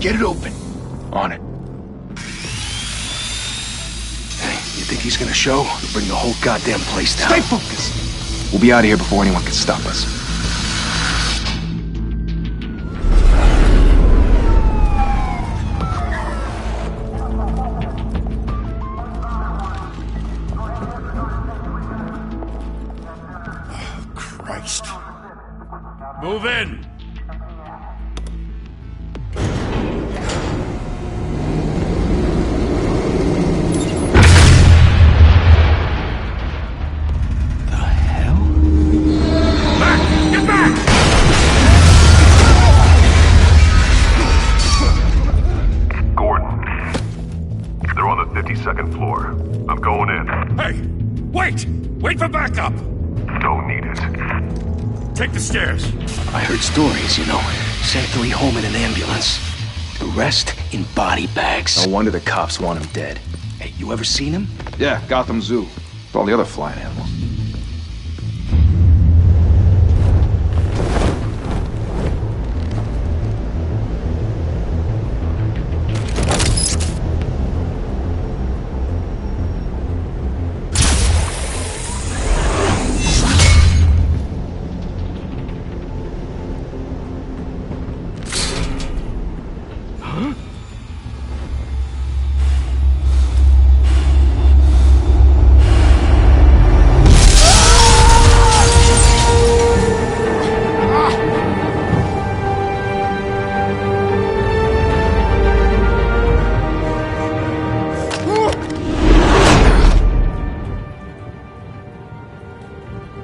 Get it open. On it. Hey, you think he's gonna show? He'll bring the whole goddamn place down. Stay focused! We'll be out of here before anyone can stop us. Christ. Move in! Second floor. I'm going in. Hey! Wait! Wait for backup! Don't need it. Take the stairs. I heard stories, you know. Sent 3 home in an ambulance. The rest in body bags. No wonder the cops want him dead. Hey, you ever seen him? Yeah, Gotham Zoo. With all the other flying animals.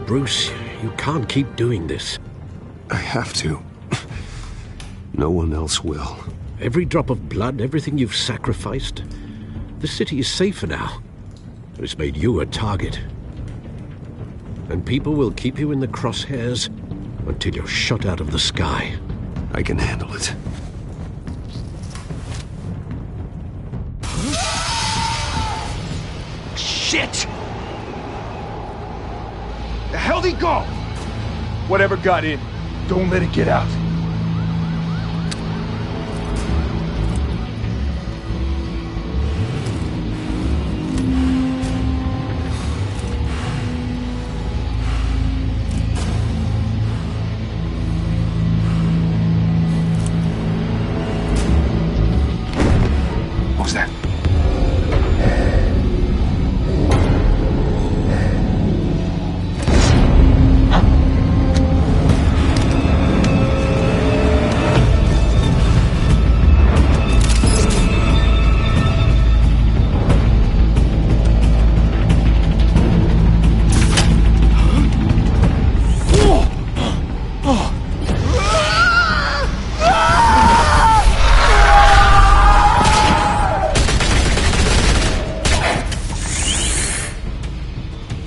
Bruce, you can't keep doing this. I have to. No one else will. Every drop of blood, everything you've sacrificed. The city is safer now. It's made you a target. And people will keep you in the crosshairs until you're shot out of the sky. I can handle it. Shit! The hell'd he go? Whatever got in, don't let it get out. What was that?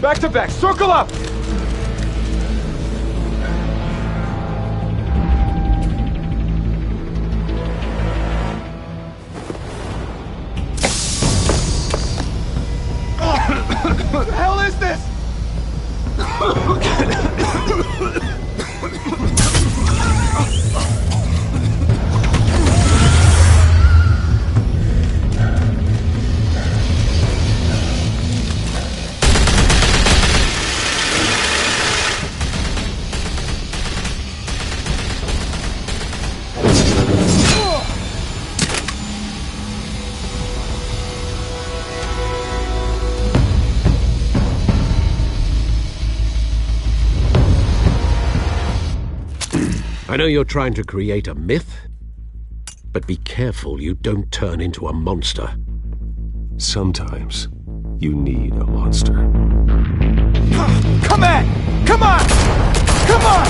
Back to back, circle up! What the hell is this? I know you're trying to create a myth, but be careful you don't turn into a monster. Sometimes you need a monster. Come on! Come on! Come on!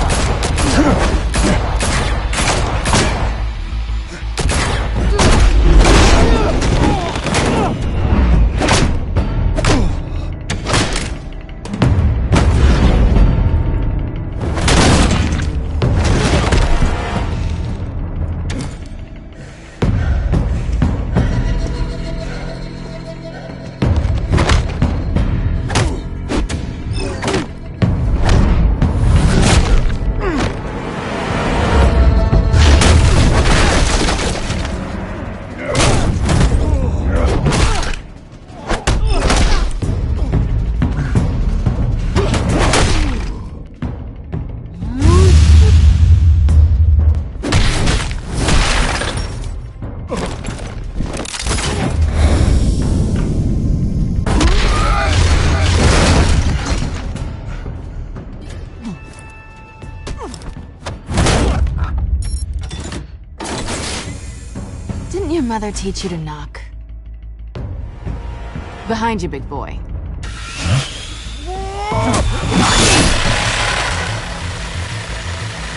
mother teach you to knock? Behind you, big boy.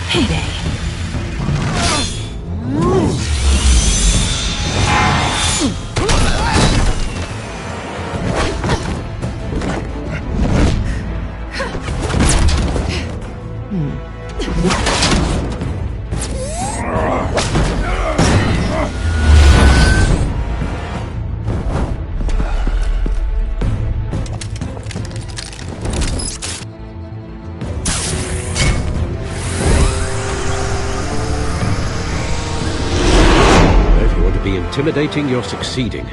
Heyday. Intimidating, you're succeeding.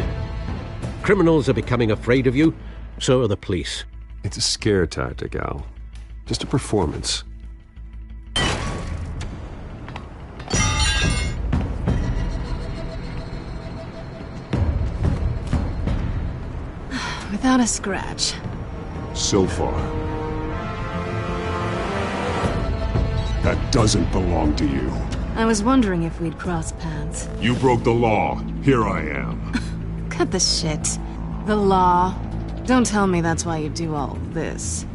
Criminals are becoming afraid of you, so are the police. It's a scare tactic, Al. Just a performance. Without a scratch. So far. That doesn't belong to you. I was wondering if we'd cross paths. You broke the law. Here I am. Cut the shit. The law. Don't tell me that's why you do all this.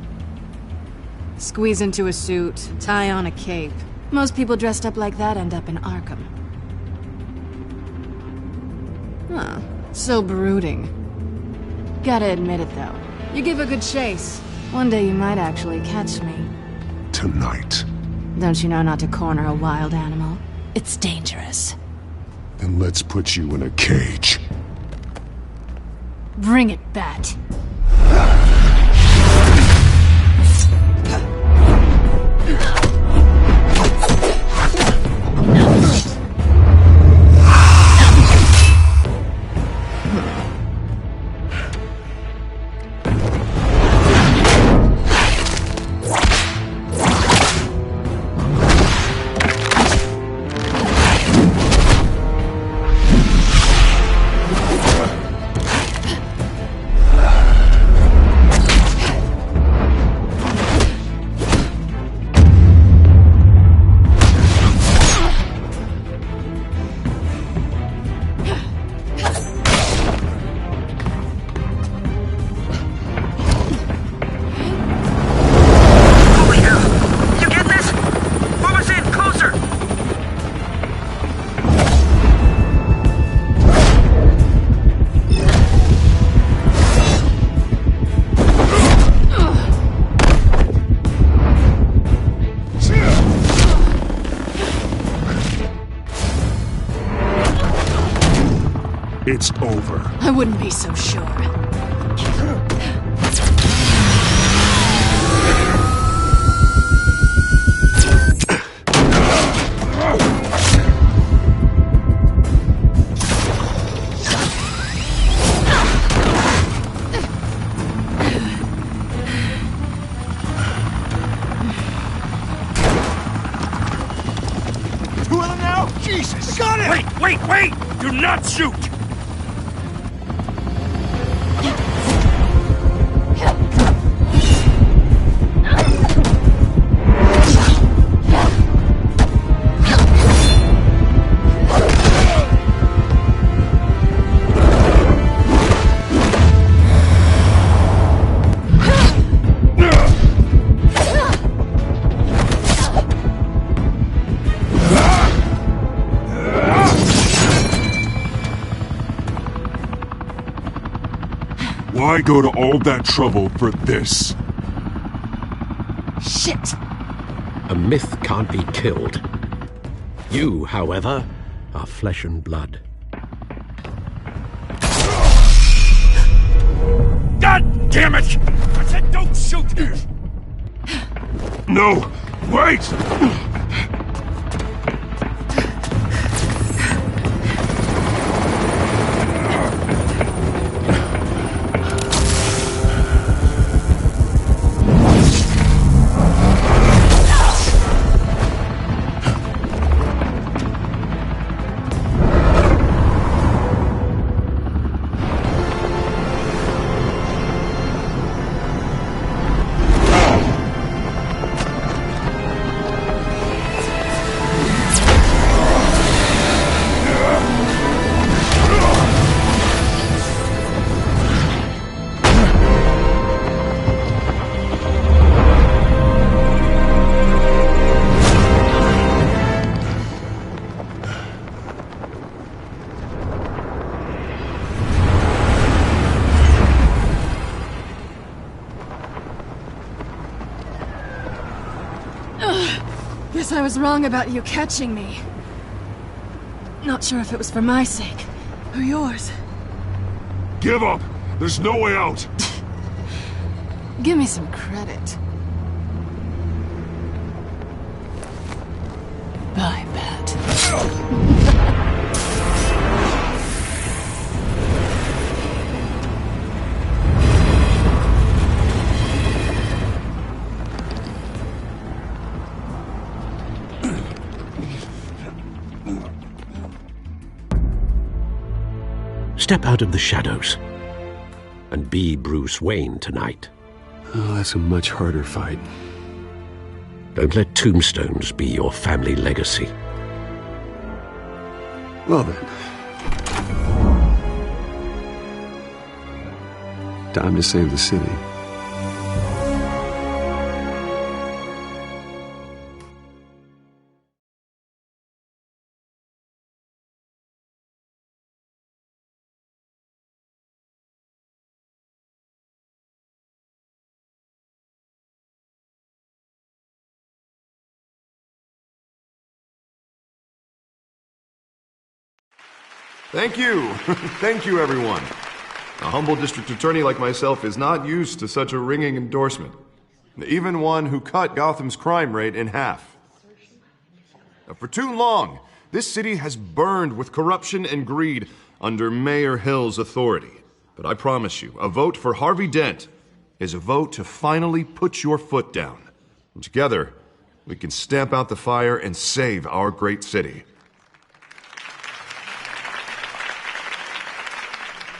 Squeeze into a suit, tie on a cape. Most people dressed up like that end up in Arkham. Huh. So brooding. Gotta admit it, though. You give a good chase. One day you might actually catch me. Tonight. Don't you know not to corner a wild animal? It's dangerous. Then let's put you in a cage. Bring it, Bat. It's over. I wouldn't be so sure. Two of them now? Jesus! Got it! Wait! Do not shoot! Why go to all that trouble for this? Shit! A myth can't be killed. You, however, are flesh and blood. God damn it! I said don't shoot! No! Wait! Guess I was wrong about you catching me. Not sure if it was for my sake, or yours. Give up! There's no way out! Give me some credit. Bye, Pat. Step out of the shadows and be Bruce Wayne tonight. Oh, that's a much harder fight. Don't let tombstones be your family legacy. Well then. Time to save the city. Thank you. Thank you, everyone. A humble district attorney like myself is not used to such a ringing endorsement. Even one who cut Gotham's crime rate in half. For too long, this city has burned with corruption and greed under Mayor Hill's authority. But I promise you, a vote for Harvey Dent is a vote to finally put your foot down. And together, we can stamp out the fire and save our great city.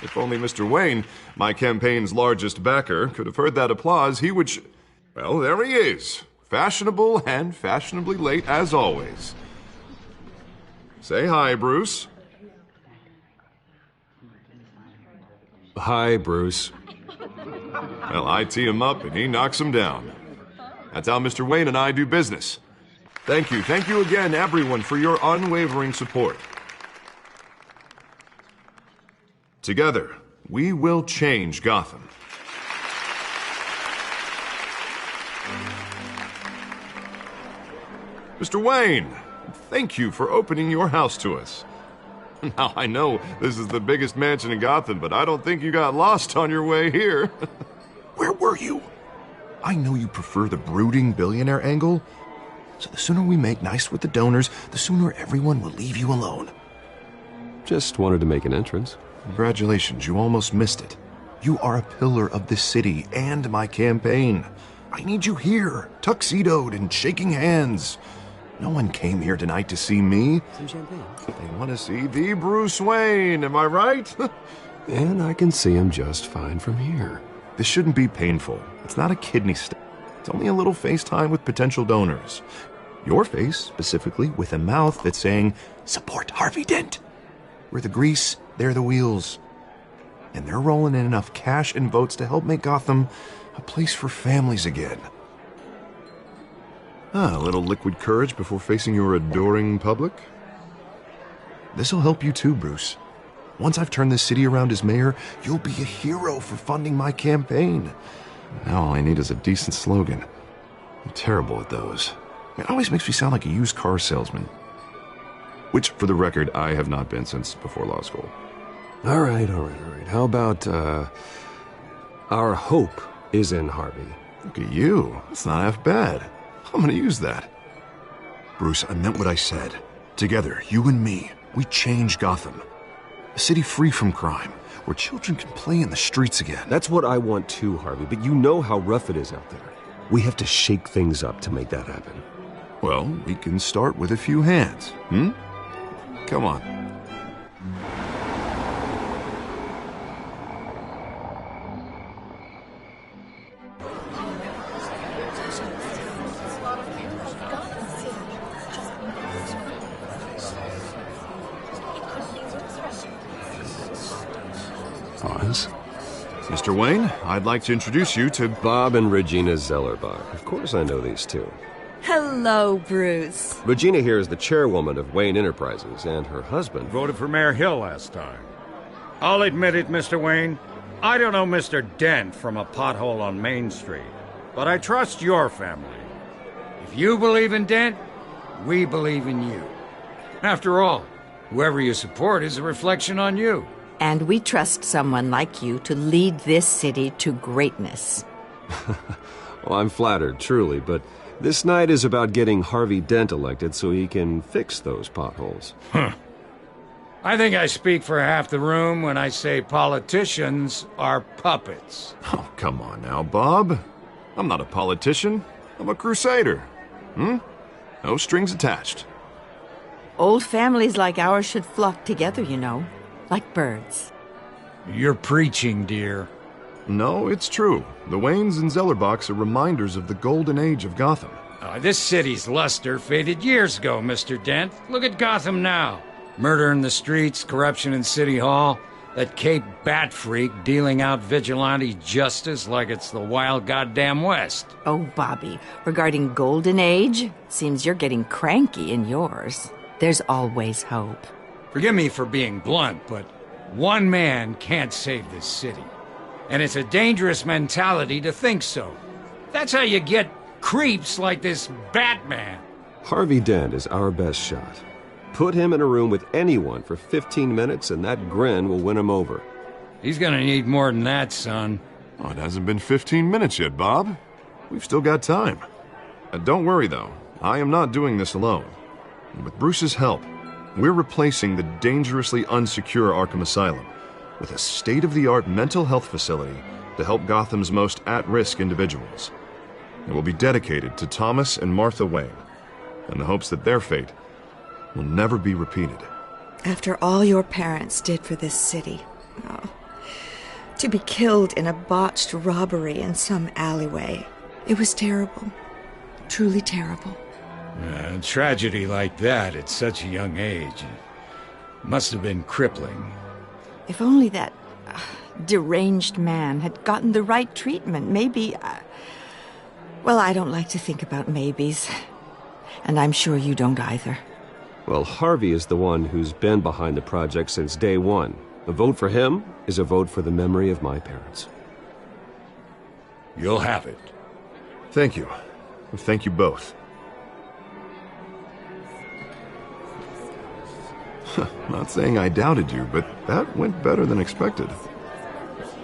If only Mr. Wayne, my campaign's largest backer, could have heard that applause, he would well, there he is. Fashionable and fashionably late as always. Say hi, Bruce. Hi, Bruce. Well, I tee him up and he knocks him down. That's how Mr. Wayne and I do business. Thank you again, everyone, for your unwavering support. Together, we will change Gotham. Mr. Wayne, thank you for opening your house to us. Now, I know this is the biggest mansion in Gotham, but I don't think you got lost on your way here. Where were you? I know you prefer the brooding billionaire angle, so the sooner we make nice with the donors, the sooner everyone will leave you alone. Just wanted to make an entrance. Congratulations, you almost missed it. You are a pillar of this city and my campaign. I need you here, tuxedoed and shaking hands. No one came here tonight to see me. Some champagne. They want to see the Bruce Wayne, am I right? And I can see him just fine from here. This shouldn't be painful. It's not a kidney stone. It's only a little FaceTime with potential donors. Your face, specifically, with a mouth that's saying, support Harvey Dent. We're the grease, they're the wheels. And they're rolling in enough cash and votes to help make Gotham a place for families again. A little liquid courage before facing your adoring public. This'll help you too, Bruce. Once I've turned this city around as mayor, you'll be a hero for funding my campaign. Now all I need is a decent slogan. I'm terrible at those. It always makes me sound like a used car salesman. Which, for the record, I have not been since before law school. All right. How about, our hope is in Harvey? Look at you. That's not half bad. I'm gonna use that. Bruce, I meant what I said. Together, you and me, we change Gotham. A city free from crime, where children can play in the streets again. That's what I want too, Harvey, but you know how rough it is out there. We have to shake things up to make that happen. Well, we can start with a few hands, Come on. Pause. Mr. Wayne, I'd like to introduce you to Bob and Regina Zellerbach. Of course I know these two. Hello, Bruce. Regina here is the chairwoman of Wayne Enterprises, and her husband Voted for Mayor Hill last time. I'll admit it, Mr. Wayne. I don't know Mr. Dent from a pothole on Main Street, but I trust your family. If you believe in Dent, we believe in you. After all, whoever you support is a reflection on you. And we trust someone like you to lead this city to greatness. Well, I'm flattered, truly, but this night is about getting Harvey Dent elected so he can fix those potholes. I think I speak for half the room when I say politicians are puppets. Oh, come on now, Bob. I'm not a politician. I'm a crusader. No strings attached. Old families like ours should flock together, you know, like birds. You're preaching, dear. No, it's true. The Waynes and Zellerbachs are reminders of the golden age of Gotham. This city's luster faded years ago, Mr. Dent. Look at Gotham now. Murder in the streets, corruption in City Hall, that Cape Bat freak dealing out vigilante justice like it's the wild goddamn West. Oh, Bobby, regarding Golden Age, seems you're getting cranky in yours. There's always hope. Forgive me for being blunt, but one man can't save this city. And it's a dangerous mentality to think so. That's how you get creeps like this Batman. Harvey Dent is our best shot. Put him in a room with anyone for 15 minutes and that grin will win him over. He's gonna need more than that, son. Oh, it hasn't been 15 minutes yet, Bob. We've still got time. Don't worry, though. I am not doing this alone. With Bruce's help, we're replacing the dangerously unsecure Arkham Asylum with a state-of-the-art mental health facility to help Gotham's most at-risk individuals. It will be dedicated to Thomas and Martha Wayne, in the hopes that their fate will never be repeated. After all your parents did for this city, to be killed in a botched robbery in some alleyway, it was terrible. Truly terrible. A tragedy like that at such a young age must have been crippling. If only that deranged man had gotten the right treatment, maybe... well, I don't like to think about maybes. And I'm sure you don't either. Well, Harvey is the one who's been behind the project since day one. A vote for him is a vote for the memory of my parents. You'll have it. Thank you. Thank you both. Not saying I doubted you, but that went better than expected.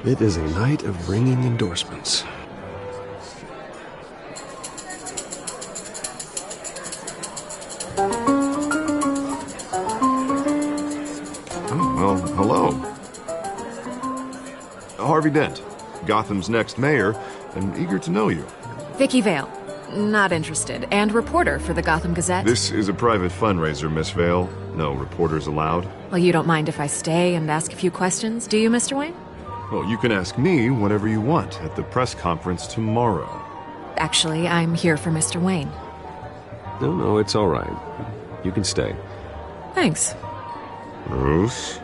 It is a night of ringing endorsements. Well, hello. Harvey Dent, Gotham's next mayor, and eager to know you. Vicky Vale. Not interested. And reporter for the Gotham Gazette. This is a private fundraiser, Miss Vale. No reporters allowed. Well, you don't mind if I stay and ask a few questions, do you, Mr. Wayne? Well, you can ask me whatever you want at the press conference tomorrow. Actually, I'm here for Mr. Wayne. No, it's all right. You can stay. Thanks. Bruce?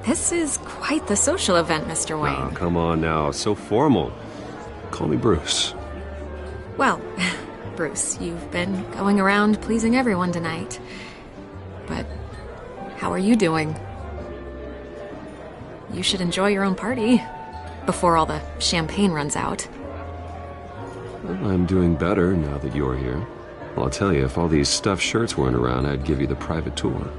This is quite the social event, Mr. Wayne. Oh, come on now. So formal. Call me Bruce. Well, Bruce, you've been going around pleasing everyone tonight. But how are you doing? You should enjoy your own party before all the champagne runs out. Well, I'm doing better now that you're here. Well, I'll tell you, if all these stuffed shirts weren't around, I'd give you the private tour.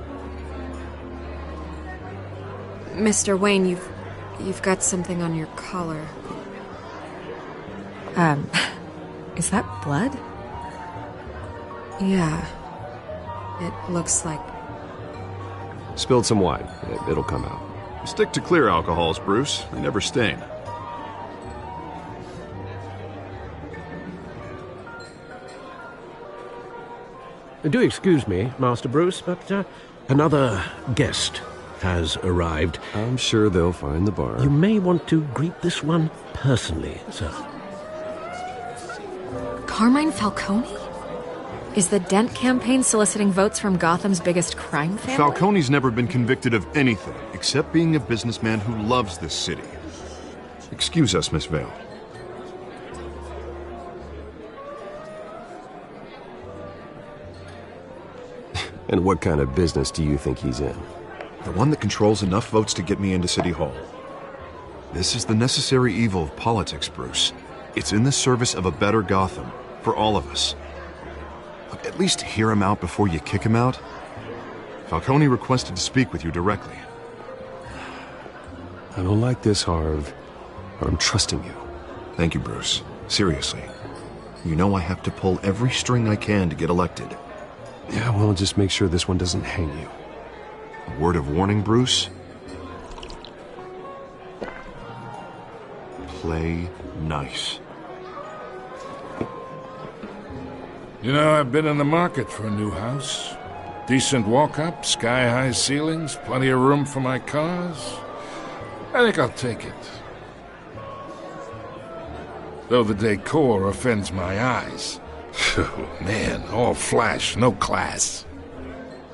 Mr. Wayne, you've got something on your collar. Is that blood? Yeah. It looks like... Spilled some wine. It'll come out. Stick to clear alcohols, Bruce. They never stain. Do excuse me, Master Bruce, but another guest has arrived. I'm sure they'll find the bar. You may want to greet this one personally, sir. Carmine Falcone? Is the Dent campaign soliciting votes from Gotham's biggest crime family? Falcone's never been convicted of anything except being a businessman who loves this city. Excuse us, Miss Vale. And what kind of business do you think he's in? The one that controls enough votes to get me into City Hall. This is the necessary evil of politics, Bruce. It's in the service of a better Gotham, for all of us. Look, at least hear him out before you kick him out. Falcone requested to speak with you directly. I don't like this, Harv, but I'm trusting you. Thank you, Bruce. Seriously. You know I have to pull every string I can to get elected. Yeah, well, just make sure this one doesn't hang you. A word of warning, Bruce? Play nice. You know, I've been in the market for a new house. Decent walk-up, sky-high ceilings, plenty of room for my cars. I think I'll take it. Though the decor offends my eyes. Oh, man, all flash, no class.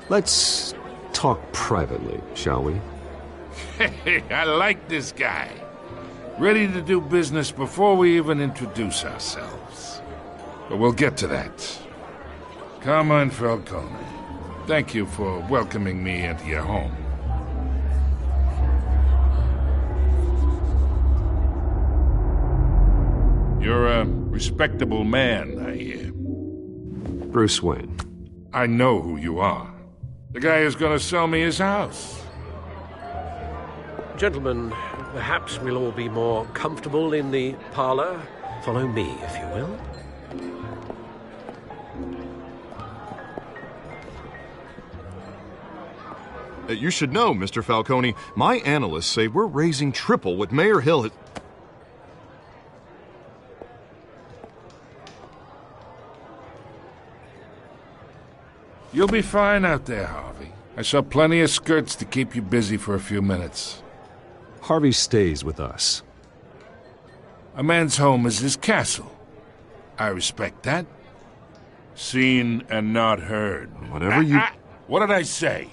Let's talk privately, shall we? Hey, I like this guy. Ready to do business before we even introduce ourselves. But we'll get to that. Carmine Falcone, thank you for welcoming me into your home. You're a respectable man, I hear. Bruce Wayne. I know who you are. The guy who's gonna sell me his house. Gentlemen, perhaps we'll all be more comfortable in the parlor. Follow me, if you will. You should know, Mr. Falcone, my analysts say we're raising triple what Mayor Hill has... You'll be fine out there, Harvey. I saw plenty of skirts to keep you busy for a few minutes. Harvey stays with us. A man's home is his castle. I respect that. Seen and not heard. Whatever you... What did I say?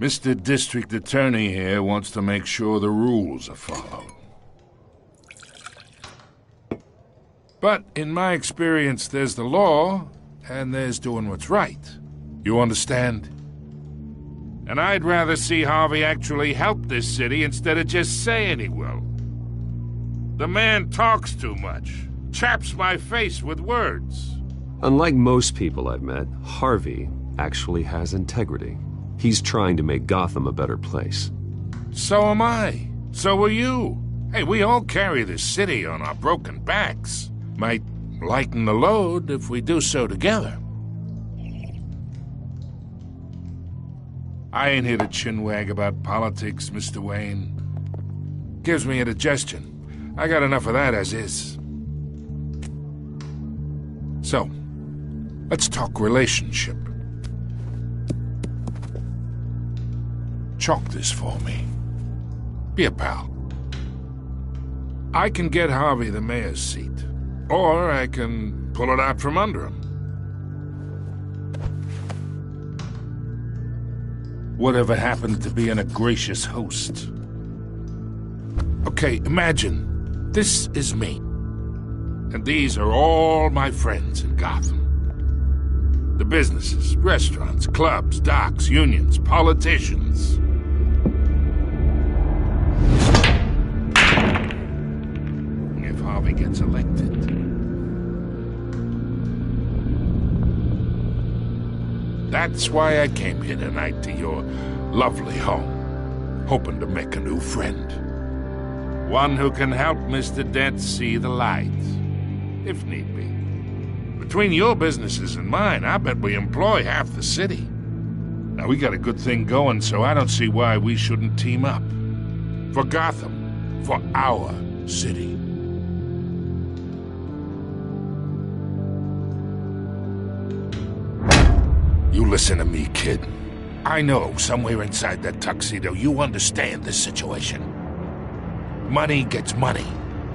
Mr. District Attorney here wants to make sure the rules are followed. But in my experience, there's the law, and there's doing what's right. You understand? And I'd rather see Harvey actually help this city instead of just saying he will. The man talks too much, chaps my face with words. Unlike most people I've met, Harvey actually has integrity. He's trying to make Gotham a better place. So am I. So are you. Hey, we all carry this city on our broken backs. Might lighten the load if we do so together. I ain't here to chinwag about politics, Mr. Wayne. Gives me indigestion. I got enough of that as is. So, let's talk relationship. Chalk this for me. Be a pal. I can get Harvey the mayor's seat, or I can pull it out from under him. Whatever happened to being a gracious host? Okay, imagine this is me, and these are all my friends in Gotham. The businesses, restaurants, clubs, docks, unions, politicians. If Harvey gets elected, that's why I came here tonight to your lovely home, hoping to make a new friend. One who can help Mr. Dent see the light, if need be. Between your businesses and mine, I bet we employ half the city. Now, we got a good thing going, so I don't see why we shouldn't team up. For Gotham, for our city. You listen to me, kid. I know somewhere inside that tuxedo you understand this situation. Money gets money.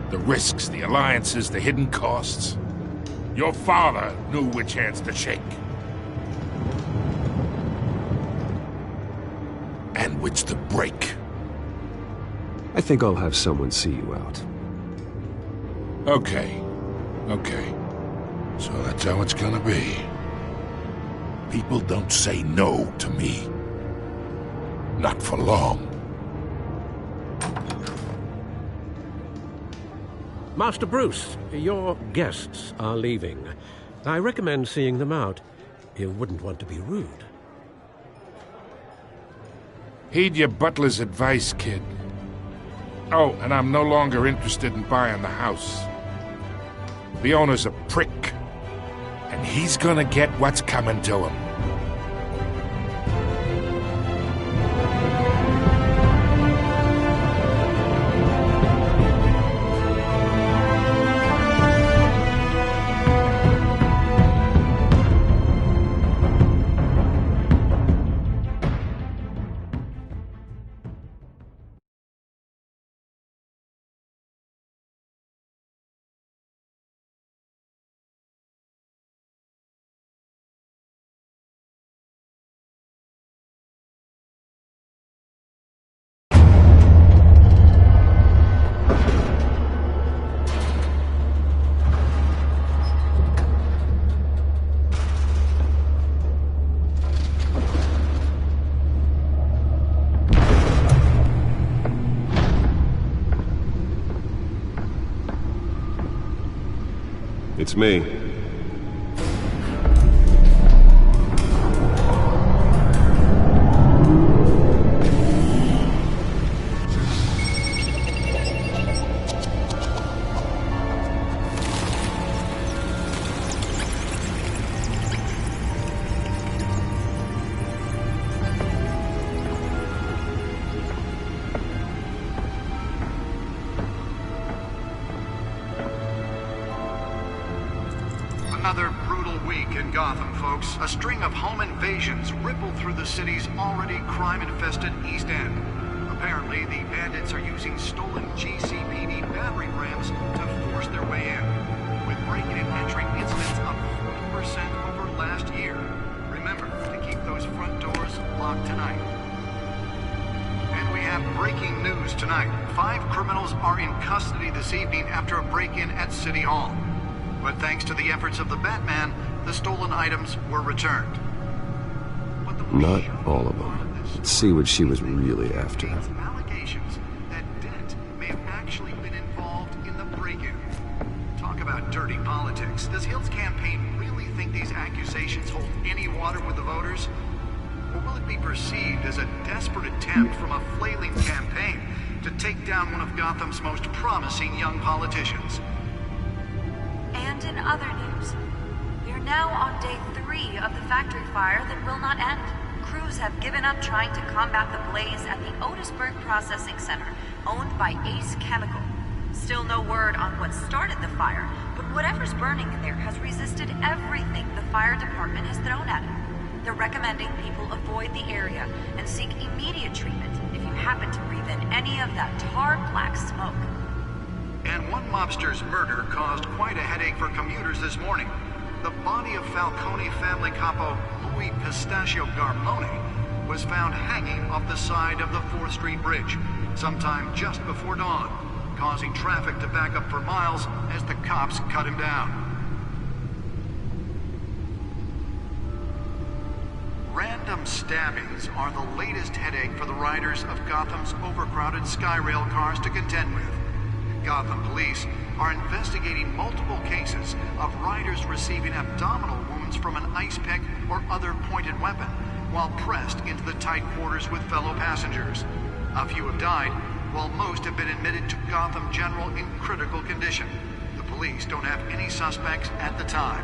The risks, the alliances, the hidden costs. Your father knew which hands to shake. And which to break. I think I'll have someone see you out. Okay. So that's how it's gonna be. People don't say no to me. Not for long. Master Bruce, your guests are leaving. I recommend seeing them out. You wouldn't want to be rude. Heed your butler's advice, kid. Oh, and I'm no longer interested in buying the house. The owner's a prick, and he's gonna get what's coming to him. It's me. Another brutal week in Gotham, folks. A string of home invasions rippled through the city's already crime-infested East End. Apparently, the bandits are using stolen GCPD battering rams to force their way in, with breaking and entering incidents up 40% over last year. Remember to keep those front doors locked tonight. And we have breaking news tonight. 5 criminals are in custody this evening after a break-in at City Hall. But thanks to the efforts of the Batman, the stolen items were returned. Not all of them. Let's see what she was really after. Allegations that Dent may have actually been involved in the break-in. Talk about dirty politics. Does Hill's campaign really think these accusations hold any water with the voters? Or will it be perceived as a desperate attempt from a flailing campaign to take down one of Gotham's most promising young politicians? And in other news, we are now on day 3 of the factory fire that will not end. Crews have given up trying to combat the blaze at the Otisburg Processing Center, owned by Ace Chemical. Still no word on what started the fire, but whatever's burning in there has resisted everything the fire department has thrown at it. They're recommending people avoid the area and seek immediate treatment if you happen to breathe in any of that tar black smoke. And one mobster's murder caused quite a headache for commuters this morning. The body of Falcone family capo Louis Pistachio Garmone was found hanging off the side of the 4th Street Bridge sometime just before dawn, causing traffic to back up for miles as the cops cut him down. Random stabbings are the latest headache for the riders of Gotham's overcrowded Skyrail cars to contend with. Gotham police are investigating multiple cases of riders receiving abdominal wounds from an ice pick or other pointed weapon while pressed into the tight quarters with fellow passengers. A few have died, while most have been admitted to Gotham General in critical condition. The police don't have any suspects at the time.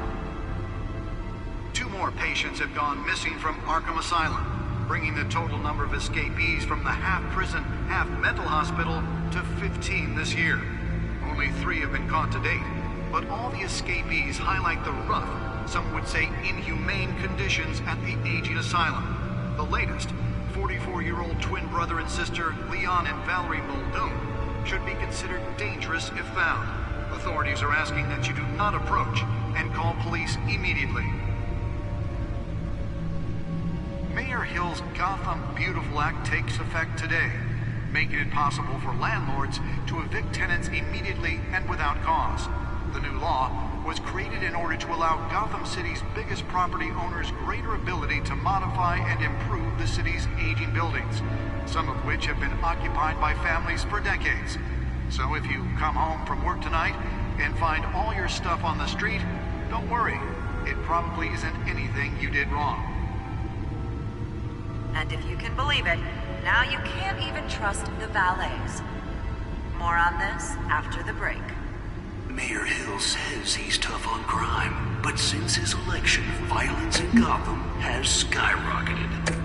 2 more patients have gone missing from Arkham Asylum, bringing the total number of escapees from the half-prison, half-mental hospital to 15 this year. Only 3 have been caught to date, but all the escapees highlight the rough, some would say inhumane conditions at the aging asylum. The latest, 44-year-old twin brother and sister Leon and Valerie Muldoon, should be considered dangerous if found. Authorities are asking that you do not approach and call police immediately. Mayor Hill's Gotham Beautiful Act takes effect today, making it possible for landlords to evict tenants immediately and without cause. The new law was created in order to allow Gotham City's biggest property owners greater ability to modify and improve the city's aging buildings, some of which have been occupied by families for decades. So if you come home from work tonight and find all your stuff on the street, don't worry. It probably isn't anything you did wrong. And if you can believe it, now you can't even trust the valets. More on this after the break. Mayor Hill says he's tough on crime, but since his election, violence in Gotham has skyrocketed.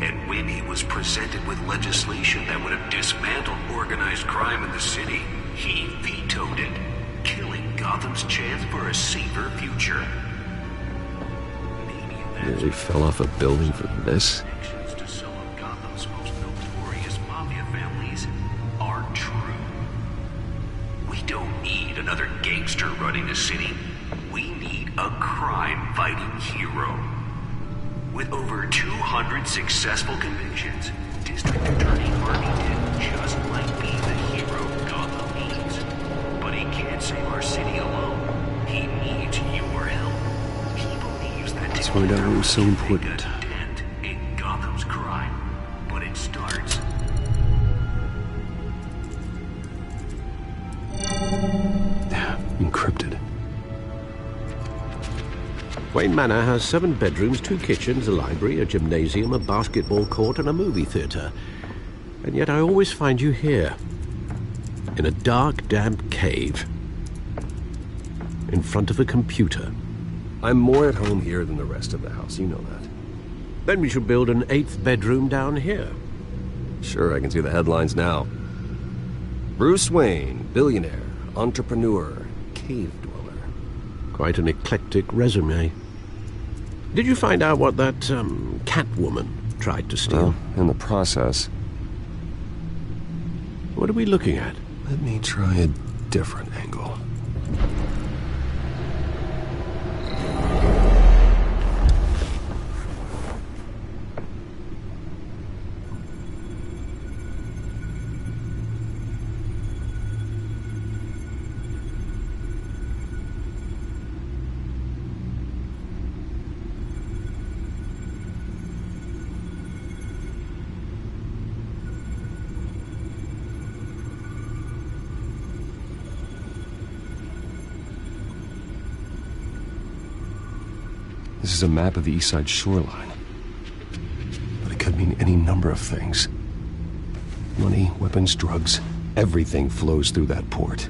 And when he was presented with legislation that would have dismantled organized crime in the city, he vetoed it, killing Gotham's chance for a safer future. Nearly fell off a building for this? Connections to some of Gotham's most notorious mafia families are true. We don't need another gangster running the city. We need a crime-fighting hero. With over 200 successful convictions, District Attorney Harvey Dent just might be the hero Gotham needs. But he can't save our city alone. He needs your help. He believes that Let's find out who's so important. dent in Gotham's crime. But it starts. Encrypted. Wayne Manor has 7 bedrooms, 2 kitchens, a library, a gymnasium, a basketball court, and a movie theatre. And yet I always find you here. In a dark, damp cave. In front of a computer. I'm more at home here than the rest of the house, you know that. Then we should build an 8th bedroom down here. Sure, I can see the headlines now. Bruce Wayne, billionaire, entrepreneur, cave dweller. Quite an eclectic resume. Did you find out what that, Catwoman tried to steal? Well, in the process. What are we looking at? Let me try a different angle. This is a map of the East Side shoreline. But it could mean any number of things. Money, weapons, drugs, everything flows through that port.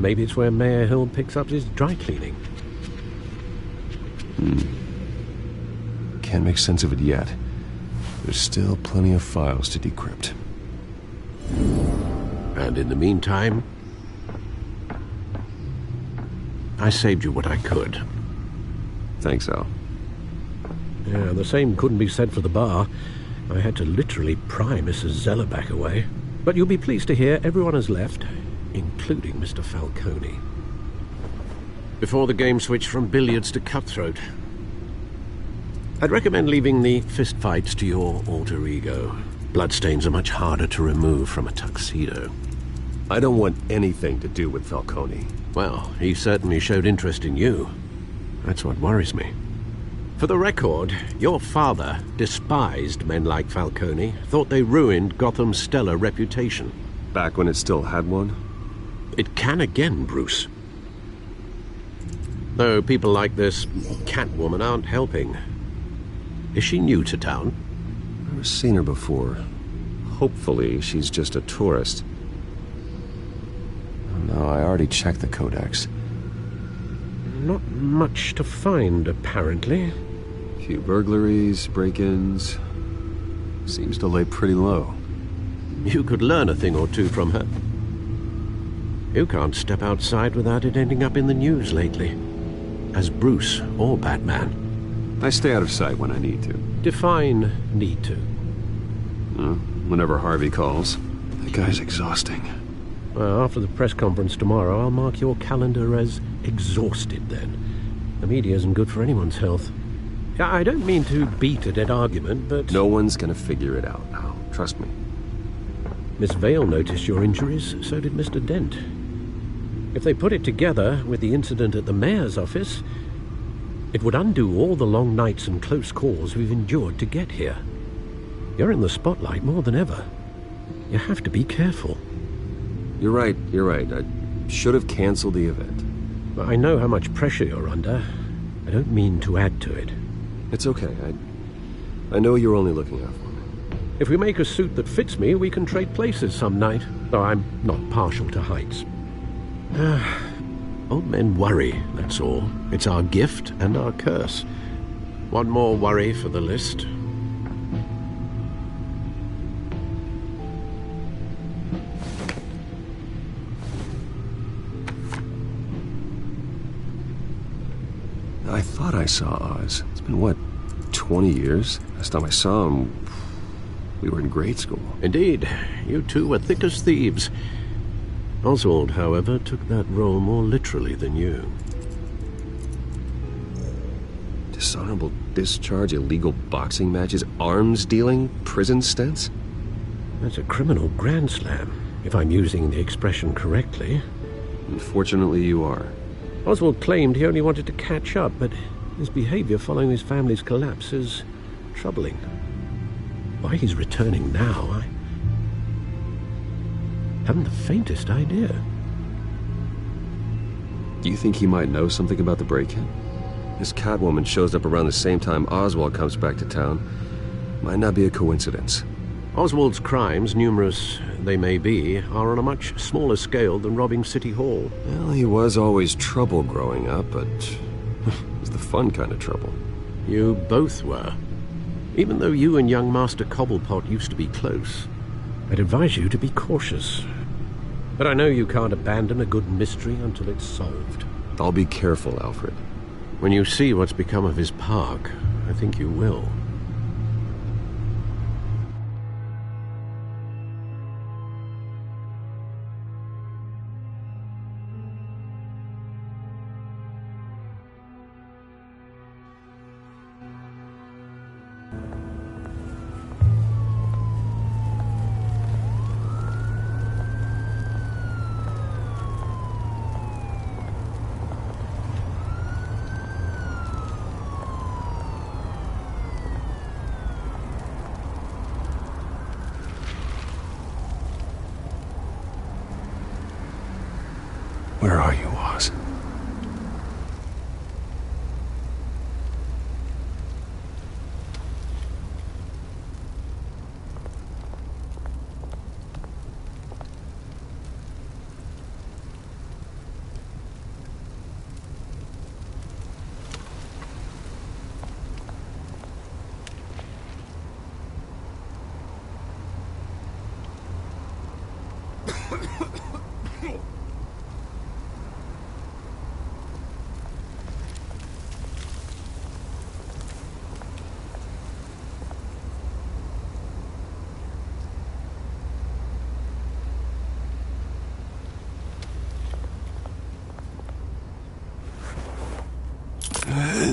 Maybe it's where Mayor Hill picks up his dry cleaning. Can't make sense of it yet. There's still plenty of files to decrypt. And in the meantime, I saved you what I could. Thanks, Al. Yeah, the same couldn't be said for the bar. I had to literally pry Mrs. Zeller back away. But you'll be pleased to hear everyone has left, including Mr. Falcone. Before the game switched from billiards to cutthroat. I'd recommend leaving the fistfights to your alter ego. Bloodstains are much harder to remove from a tuxedo. I don't want anything to do with Falcone. Well, he certainly showed interest in you. That's what worries me. For the record, your father despised men like Falcone, thought they ruined Gotham's stellar reputation. Back when it still had one? It can again, Bruce. Though people like this Catwoman aren't helping. Is she new to town? I've never seen her before. Hopefully, she's just a tourist. Oh, no, I already checked the codex. Not much to find, apparently. Few burglaries, break-ins. Seems to lay pretty low. You could learn a thing or two from her. You can't step outside without it ending up in the news lately. As Bruce or Batman. I stay out of sight when I need to. Define need to. Whenever Harvey calls. That guy's exhausting. Well, after the press conference tomorrow, I'll mark your calendar as exhausted then. The media isn't good for anyone's health. I don't mean to beat a dead argument, but... No one's gonna figure it out now. Trust me. Miss Vale noticed your injuries, so did Mr. Dent. If they put it together with the incident at the mayor's office, it would undo all the long nights and close calls we've endured to get here. You're in the spotlight more than ever. You have to be careful. You're right. I should have canceled the event. I know how much pressure you're under. I don't mean to add to it. It's okay. I know you're only looking out for me. If we make a suit that fits me, we can trade places some night. Though I'm not partial to heights. Old men worry, that's all. It's our gift and our curse. One more worry for the list. I thought I saw Oz. It's been, what, 20 years? Last time I saw him, we were in grade school. Indeed. You two were thick as thieves. Oswald, however, took that role more literally than you. Dishonorable discharge, illegal boxing matches, arms dealing, prison stints? That's a criminal grand slam, if I'm using the expression correctly. Unfortunately, you are. Oswald claimed he only wanted to catch up, but his behavior following his family's collapse is troubling. Why he's returning now, I haven't the faintest idea. Do you think he might know something about the break-in? This Catwoman shows up around the same time Oswald comes back to town. Might not be a coincidence. Oswald's crimes, numerous they may be, are on a much smaller scale than robbing City Hall. Well, he was always trouble growing up, but it was the fun kind of trouble. You both were. Even though you and young Master Cobblepot used to be close, I'd advise you to be cautious. But I know you can't abandon a good mystery until it's solved. I'll be careful, Alfred. When you see what's become of his park, I think you will. Where are you, Oz?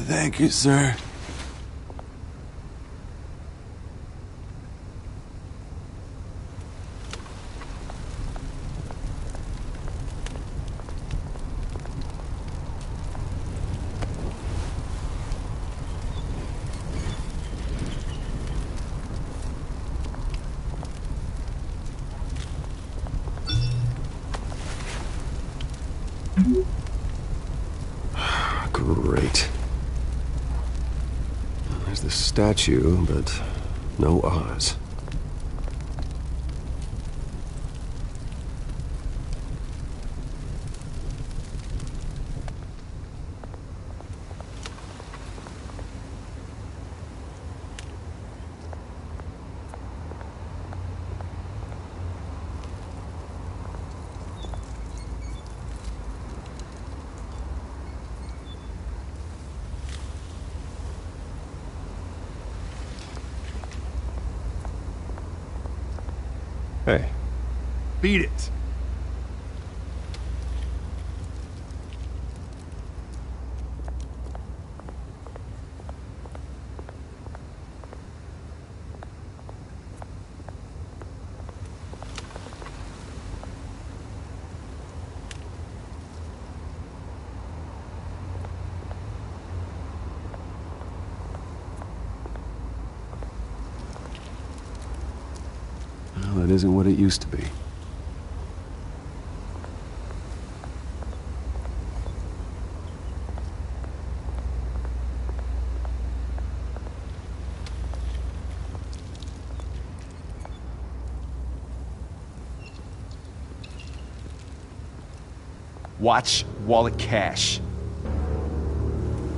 Thank you, sir. Great. There's the statue, but no Oz. Hey. Beat it. Well, it isn't what it used to be. Watch wallet cash.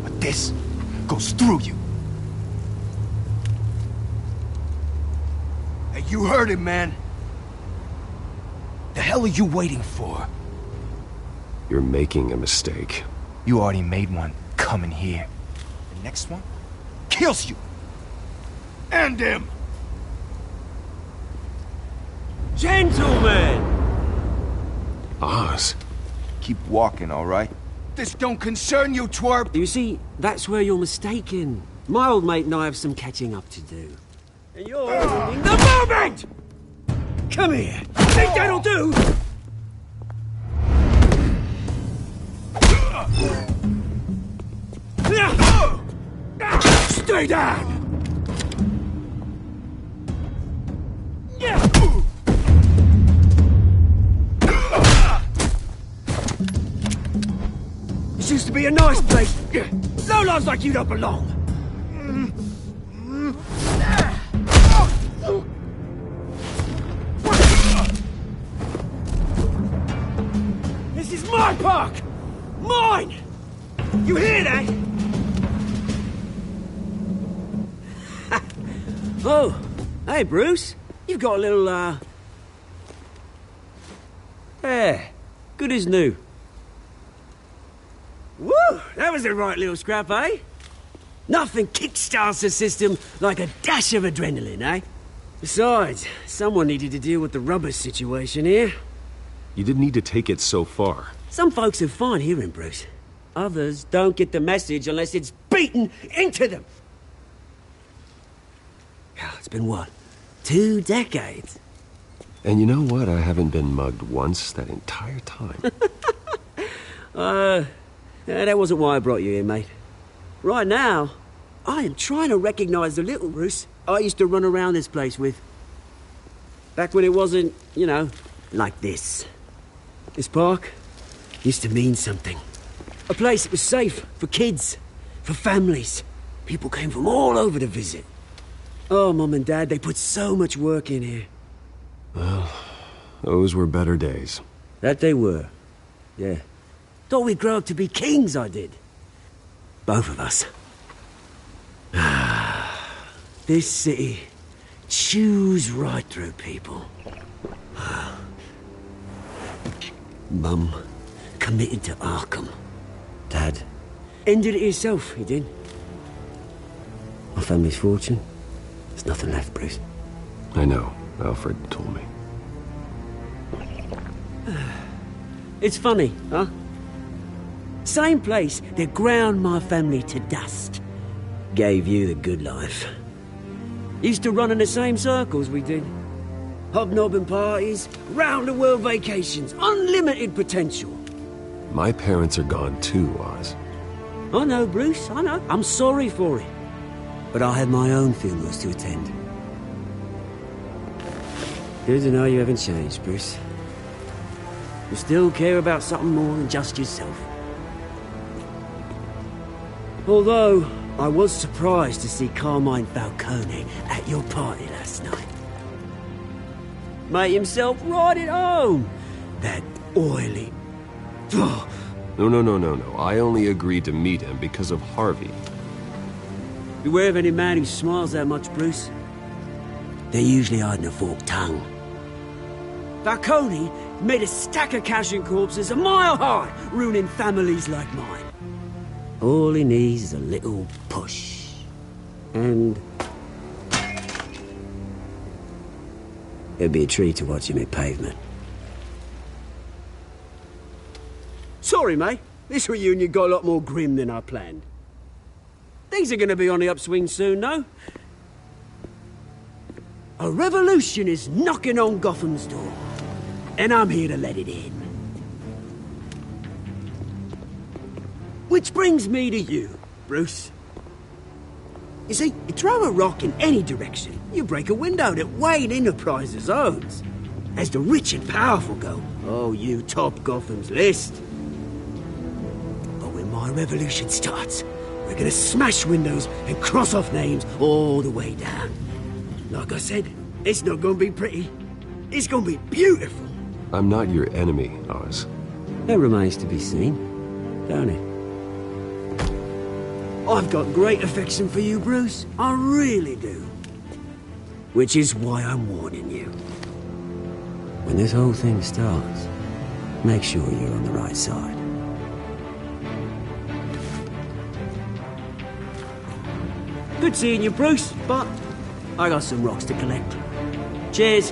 But this goes through you. Hey, you heard it, man. The hell are you waiting for? You're making a mistake. You already made one coming here. The next one kills you. And him. Gentlemen! Oz. Keep walking, all right? This don't concern you, twerp! You see, that's where you're mistaken. My old mate and I have some catching up to do. And you're ruining the moment! Come here. Think that'll do? Stay down! This used to be a nice place. Lowlifes like you don't belong. This is my park! Mine! You hear that? Oh, hey, Bruce. You've got a little, yeah, good as new. Woo! That was a right little scrap, eh? Nothing kickstarts the system like a dash of adrenaline, eh? Besides, someone needed to deal with the rubber situation here. You didn't need to take it so far. Some folks are fine hearing, Bruce. Others don't get the message unless it's beaten into them. It's been, what, 2 decades? And you know what? I haven't been mugged once that entire time. That wasn't why I brought you here, mate. Right now, I am trying to recognize the little Bruce I used to run around this place with. Back when it wasn't, you know, like this. This park used to mean something. A place that was safe for kids, for families. People came from all over to visit. Oh, Mum and Dad, they put so much work in here. Well, those were better days. That they were. Yeah. Thought we'd grow up to be kings, I did. Both of us. This city chews right through people. Mum committed to Arkham. Dad ended it himself, he did. My family's fortune. There's nothing left, Bruce. I know. Alfred told me. It's funny, huh? Same place that ground my family to dust. Gave you the good life. Used to run in the same circles we did. Hobnobbing parties, round-the-world vacations, unlimited potential. My parents are gone too, Oz. I know, Bruce, I know. I'm sorry for it. But I had my own funerals to attend. Good to know you haven't changed, Bruce. You still care about something more than just yourself. Although, I was surprised to see Carmine Falcone at your party last night. Made himself right at home. That oily... Oh. No. I only agreed to meet him because of Harvey. Beware of any man who smiles that much, Bruce. They're usually hiding a forked tongue. Falcone made a stack of cashing corpses a mile high, ruining families like mine. All he needs is a little push. And... it'd be a treat to watch him hit pavement. Sorry, mate. This reunion got a lot more grim than I planned. Things are gonna be on the upswing soon, no? A revolution is knocking on Gotham's door. And I'm here to let it in. Which brings me to you, Bruce. You see, you throw a rock in any direction, you break a window that Wayne Enterprises owns. As the rich and powerful go, oh, you top Gotham's list. But when my revolution starts, we're gonna smash windows and cross off names all the way down. Like I said, it's not gonna be pretty. It's gonna be beautiful. I'm not your enemy, Oz. It remains to be seen, don't it? I've got great affection for you, Bruce. I really do. Which is why I'm warning you. When this whole thing starts, make sure you're on the right side. Good seeing you, Bruce, but I got some rocks to collect. Cheers.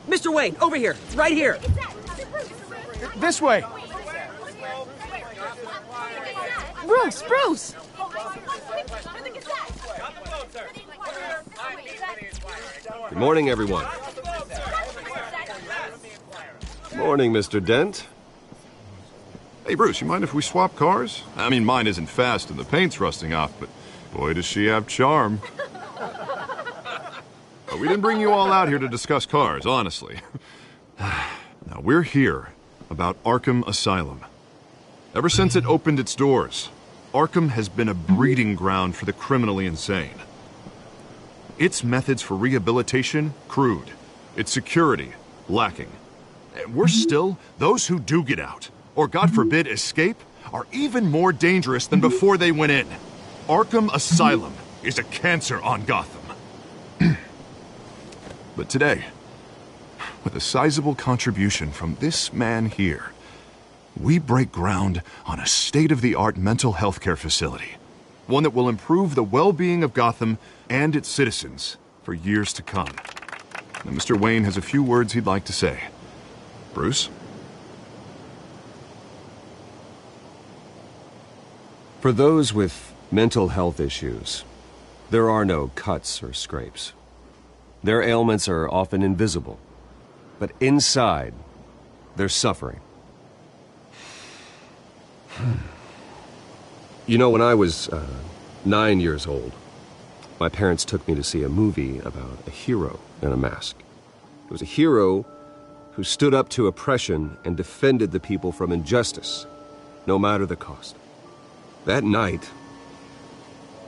Mr. Wayne, over here. Right here. This way. Bruce, Bruce! Good morning, everyone. Morning, Mr. Dent. Hey, Bruce, you mind if we swap cars? I mean, mine isn't fast and the paint's rusting off, but boy, does she have charm. We didn't bring you all out here to discuss cars, honestly. Now, we're here about Arkham Asylum. Ever since it opened its doors, Arkham has been a breeding ground for the criminally insane. Its methods for rehabilitation, crude. Its security, lacking. Worse still, those who do get out, or God forbid escape, are even more dangerous than before they went in. Arkham Asylum is a cancer on Gotham. But today, with a sizable contribution from this man here, we break ground on a state-of-the-art mental health care facility. One that will improve the well-being of Gotham and its citizens for years to come. Now, Mr. Wayne has a few words he'd like to say. Bruce? For those with mental health issues, there are no cuts or scrapes. Their ailments are often invisible, but inside, they're suffering. You know, when I was 9 years old, my parents took me to see a movie about a hero in a mask. It was a hero who stood up to oppression and defended the people from injustice, no matter the cost. That night,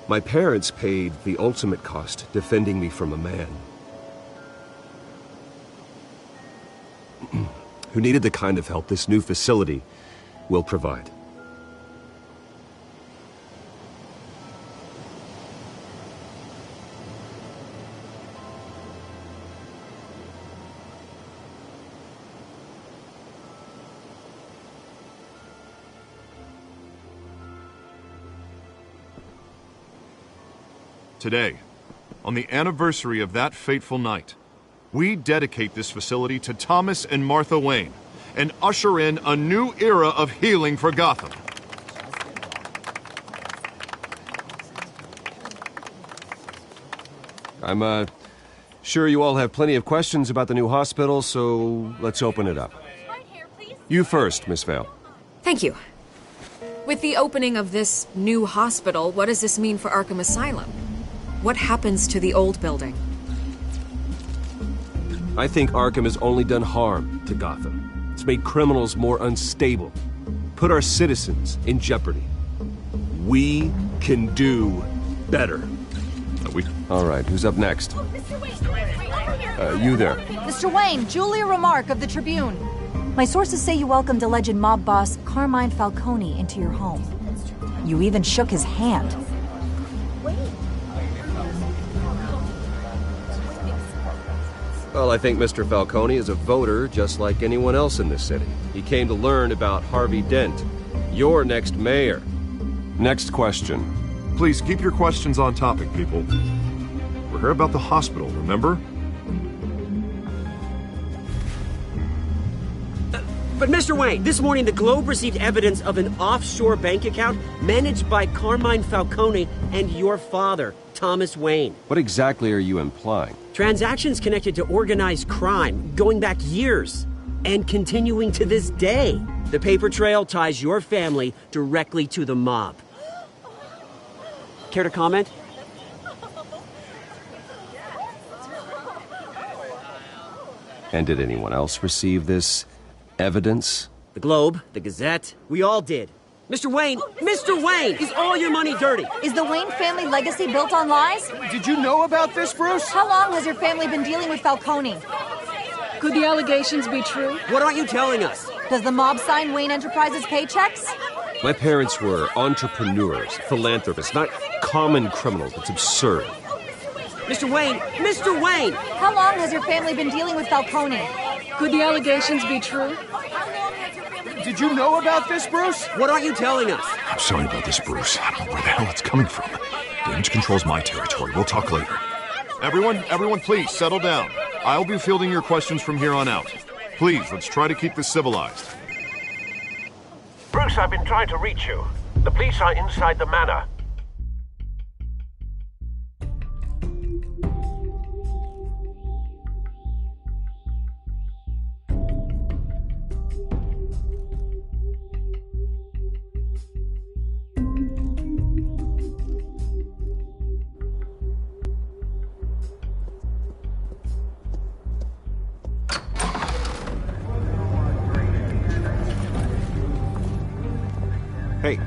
my parents paid the ultimate cost defending me from a man who needed the kind of help this new facility will provide. Today, on the anniversary of that fateful night, we dedicate this facility to Thomas and Martha Wayne and usher in a new era of healing for Gotham. I'm sure you all have plenty of questions about the new hospital, so let's open it up. You first, Miss Vale. Thank you. With the opening of this new hospital, what does this mean for Arkham Asylum? What happens to the old building? I think Arkham has only done harm to Gotham. It's made criminals more unstable, put our citizens in jeopardy. We can do better. All right, who's up next? You there. Mr. Wayne, Julia Remark of the Tribune. My sources say you welcomed alleged mob boss Carmine Falcone into your home. You even shook his hand. Well, I think Mr. Falcone is a voter just like anyone else in this city. He came to learn about Harvey Dent, your next mayor. Next question. Please keep your questions on topic, people. We're here about the hospital, remember? But Mr. Wayne, this morning the Globe received evidence of an offshore bank account managed by Carmine Falcone and your father, Thomas Wayne. What exactly are you implying? Transactions connected to organized crime, going back years, and continuing to this day. The paper trail ties your family directly to the mob. Care to comment? And did anyone else receive this evidence? The Globe, the Gazette, we all did. Mr. Wayne, is all your money dirty? Is the Wayne family legacy built on lies? Did you know about this, Bruce? How long has your family been dealing with Falcone? Could the allegations be true? What aren't you telling us? Does the mob sign Wayne Enterprises paychecks? My parents were entrepreneurs, philanthropists, not common criminals. It's absurd. Mr. Wayne! How long has your family been dealing with Falcone? Could the allegations be true? Did you know about this, Bruce? What aren't you telling us? I'm sorry about this, Bruce. I don't know where the hell it's coming from. Damage control's my territory. We'll talk later. Everyone, please, settle down. I'll be fielding your questions from here on out. Please, let's try to keep this civilized. Bruce, I've been trying to reach you. The police are inside the manor.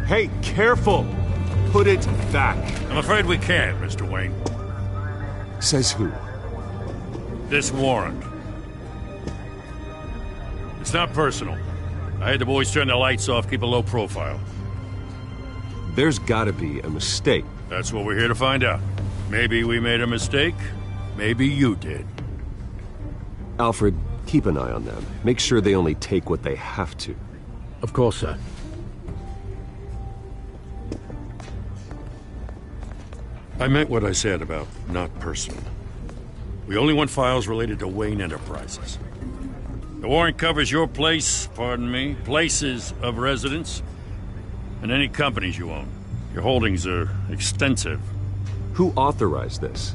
Hey, careful! Put it back. I'm afraid we can't, Mr. Wayne. Says who? This warrant. It's not personal. I had the boys turn the lights off, keep a low profile. There's gotta be a mistake. That's what we're here to find out. Maybe we made a mistake. Maybe you did. Alfred, keep an eye on them. Make sure they only take what they have to. Of course, sir. I meant what I said about not personal. We only want files related to Wayne Enterprises. The warrant covers your places of residence, and any companies you own. Your holdings are extensive. Who authorized this?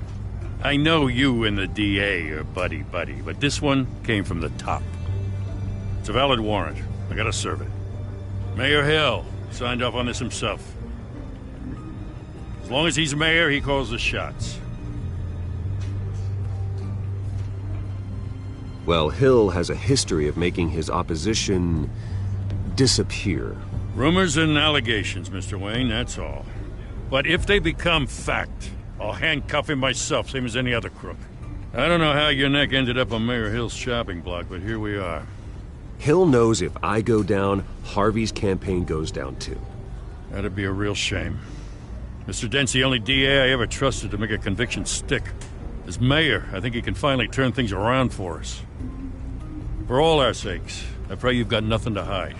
I know you and the DA are buddy-buddy, but this one came from the top. It's a valid warrant. I gotta serve it. Mayor Hill signed off on this himself. As long as he's mayor, he calls the shots. Well, Hill has a history of making his opposition disappear. Rumors and allegations, Mr. Wayne, that's all. But if they become fact, I'll handcuff him myself, same as any other crook. I don't know how your neck ended up on Mayor Hill's shopping block, but here we are. Hill knows if I go down, Harvey's campaign goes down too. That'd be a real shame. Mr. Dent's the only DA I ever trusted to make a conviction stick. As mayor, I think he can finally turn things around for us. For all our sakes, I pray you've got nothing to hide.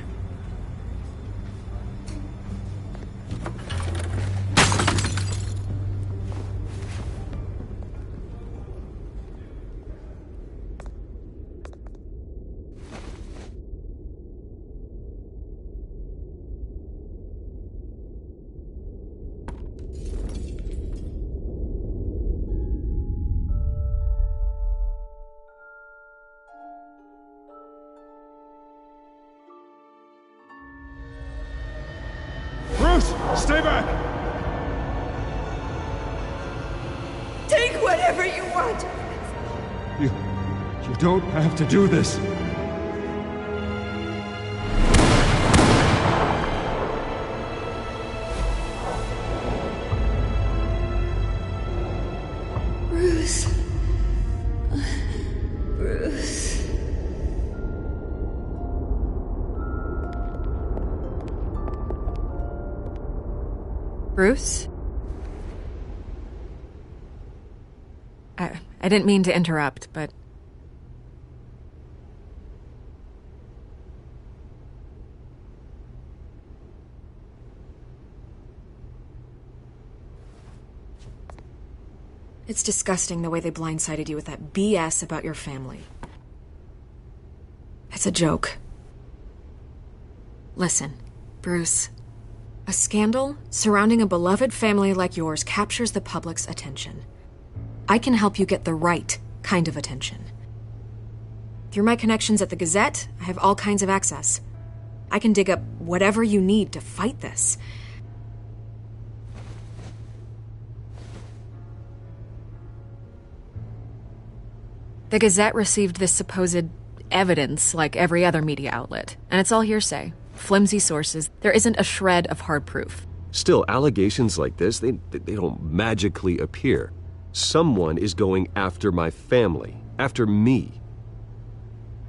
Stay back! Take whatever you want. You don't have to do this. Bruce. Bruce. Bruce? I didn't mean to interrupt, but It's disgusting the way they blindsided you with that BS about your family. It's a joke. Listen, Bruce. A scandal surrounding a beloved family like yours captures the public's attention. I can help you get the right kind of attention. Through my connections at the Gazette, I have all kinds of access. I can dig up whatever you need to fight this. The Gazette received this supposed evidence like every other media outlet, and it's all hearsay. Flimsy sources. There isn't a shred of hard proof. Still, allegations like this, they don't magically appear. Someone is going after my family, after me.